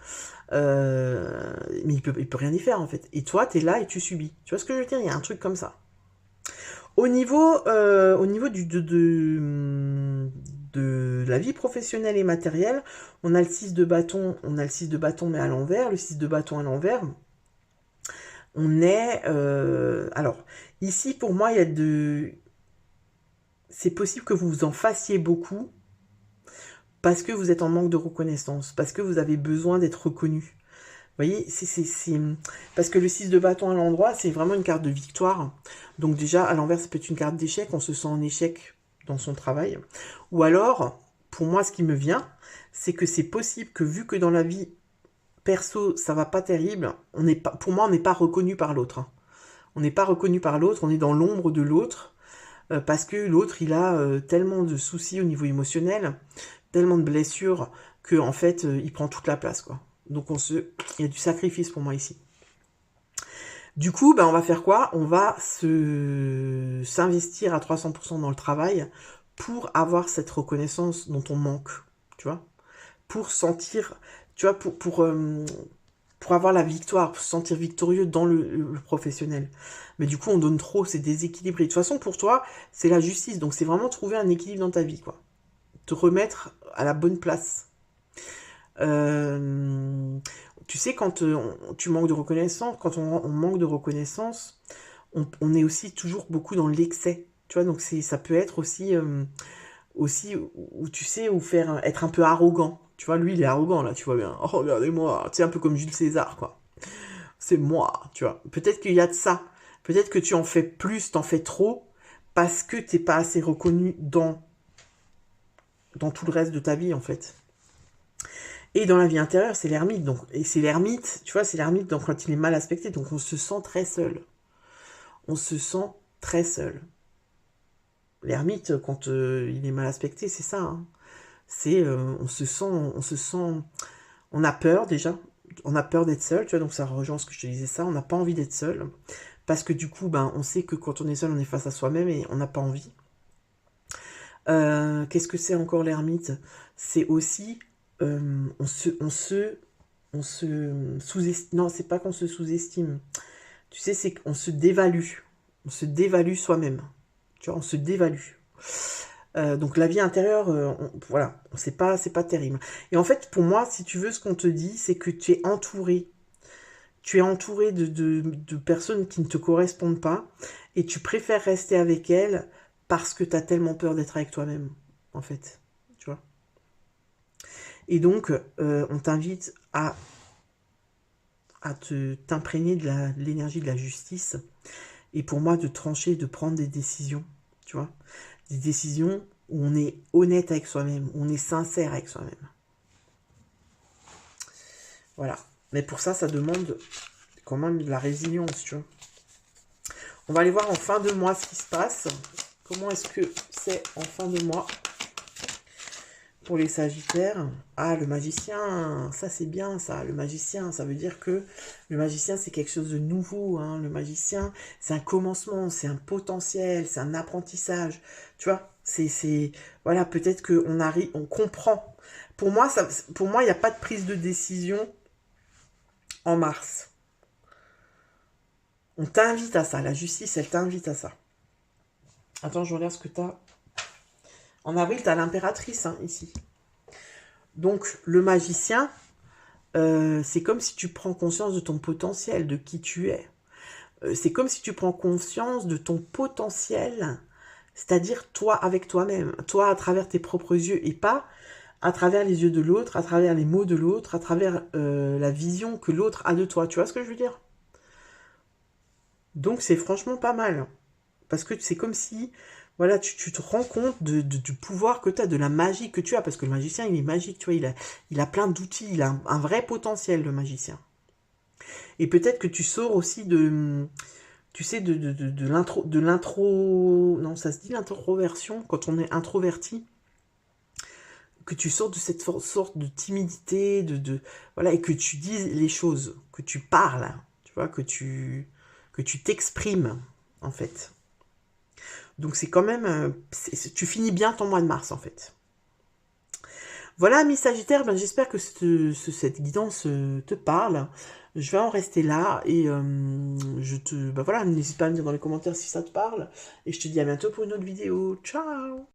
Mais il peut rien y faire en fait. Et toi, tu es là et tu subis. Tu vois ce que je veux dire? Il y a un truc comme ça. Au niveau de la vie professionnelle et matérielle, on a le 6 de bâton, mais à l'envers. Le 6 de bâton à l'envers, on est... alors, ici, pour moi, c'est possible que vous vous en fassiez beaucoup parce que vous êtes en manque de reconnaissance, parce que vous avez besoin d'être reconnu. Vous voyez, parce que le 6 de bâton à l'endroit, c'est vraiment une carte de victoire. Donc déjà, à l'envers, ça peut être une carte d'échec. On se sent en échec dans son travail. Ou alors, pour moi, ce qui me vient, c'est que c'est possible que vu que dans la vie perso, ça va pas terrible, pour moi, on n'est pas reconnu par l'autre. Hein. On n'est pas reconnu par l'autre, on est dans l'ombre de l'autre. Parce que l'autre, il a tellement de soucis au niveau émotionnel, tellement de blessures, que en fait, il prend toute la place, quoi. Donc il y a du sacrifice pour moi ici. Du coup, ben, on va faire quoi? On va s'investir à 300% dans le travail pour avoir cette reconnaissance dont on manque, tu vois? Pour sentir, tu vois, pour avoir la victoire, pour se sentir victorieux dans le professionnel. Mais du coup, on donne trop, c'est déséquilibré. De toute façon, pour toi, c'est la justice. Donc, c'est vraiment trouver un équilibre dans ta vie, quoi. Te remettre à la bonne place. Tu sais, quand tu manques de reconnaissance, quand on manque de reconnaissance, on est aussi toujours beaucoup dans l'excès. Tu vois, donc ça peut être aussi, où tu sais, être un peu arrogant. Tu vois, lui, il est arrogant, là, tu vois bien. Oh, regardez-moi. Tu sais, un peu comme Jules César, quoi. C'est moi, tu vois. Peut-être qu'il y a de ça. Peut-être que tu en fais plus, t'en fais trop, parce que t'es pas assez reconnu dans tout le reste de ta vie, en fait. Et dans la vie intérieure, c'est l'ermite. Et c'est l'ermite, tu vois, c'est l'ermite donc, quand il est mal aspecté. Donc on se sent très seul. On se sent très seul. L'ermite, quand il est mal aspecté, c'est ça. Hein. On se sent, on a peur déjà. On a peur d'être seul, tu vois, donc ça rejoint ce que je te disais ça. On n'a pas envie d'être seul. Parce que du coup, ben, on sait que quand on est seul, on est face à soi-même et on n'a pas envie. Qu'est-ce que c'est encore l'ermite? C'est aussi on se sous-estime. Non, c'est pas qu'on se sous-estime. Tu sais, c'est qu'on se dévalue. On se dévalue soi-même. Tu vois, on se dévalue. Donc la vie intérieure, voilà, c'est pas terrible. Et en fait, pour moi, si tu veux, ce qu'on te dit, c'est que tu es entouré. Tu es entouré de personnes qui ne te correspondent pas et tu préfères rester avec elles parce que tu as tellement peur d'être avec toi-même, en fait. Tu vois. Et donc, on t'invite à t'imprégner de l'énergie de la justice. Et pour moi, de trancher, de prendre des décisions. Tu vois. Des décisions où on est honnête avec soi-même, où on est sincère avec soi-même. Voilà. Mais pour ça, ça demande quand même de la résilience, tu vois. On va aller voir en fin de mois ce qui se passe. Comment est-ce que c'est en fin de mois pour les Sagittaires? Ah, le magicien, ça c'est bien ça. Le magicien, ça veut dire que le magicien c'est quelque chose de nouveau. Hein. Le magicien, c'est un commencement, c'est un potentiel, c'est un apprentissage. Tu vois, voilà, peut-être qu'on arrive, on comprend. Pour moi, il n'y a pas de prise de décision en mars. On t'invite à ça. La justice, elle t'invite à ça. Attends, je regarde ce que tu as. En avril, tu as l'impératrice, hein, ici. Donc, le magicien, c'est comme si tu prends conscience de ton potentiel, de qui tu es. C'est comme si tu prends conscience de ton potentiel, c'est-à-dire toi avec toi-même, toi à travers tes propres yeux et pas à travers les yeux de l'autre, à travers les mots de l'autre, à travers la vision que l'autre a de toi. Tu vois ce que je veux dire? Donc, c'est franchement pas mal. Parce que c'est comme si... voilà, tu te rends compte du pouvoir que tu as, de la magie que tu as, parce que le magicien, il est magique, tu vois, il a plein d'outils, il a un vrai potentiel, le magicien. Et peut-être que tu sors aussi tu sais, de l'intro, non, ça se dit l'introversion, quand on est introverti, que tu sors de cette sorte de timidité, voilà, et que tu dises les choses, que tu parles, tu vois, que tu t'exprimes, en fait. Donc c'est quand même, tu finis bien ton mois de mars, en fait. Voilà, ami Sagittaire, ben, j'espère que cette guidance te parle. Je vais en rester là et ben voilà, n'hésite pas à me dire dans les commentaires si ça te parle. Et je te dis à bientôt pour une autre vidéo. Ciao!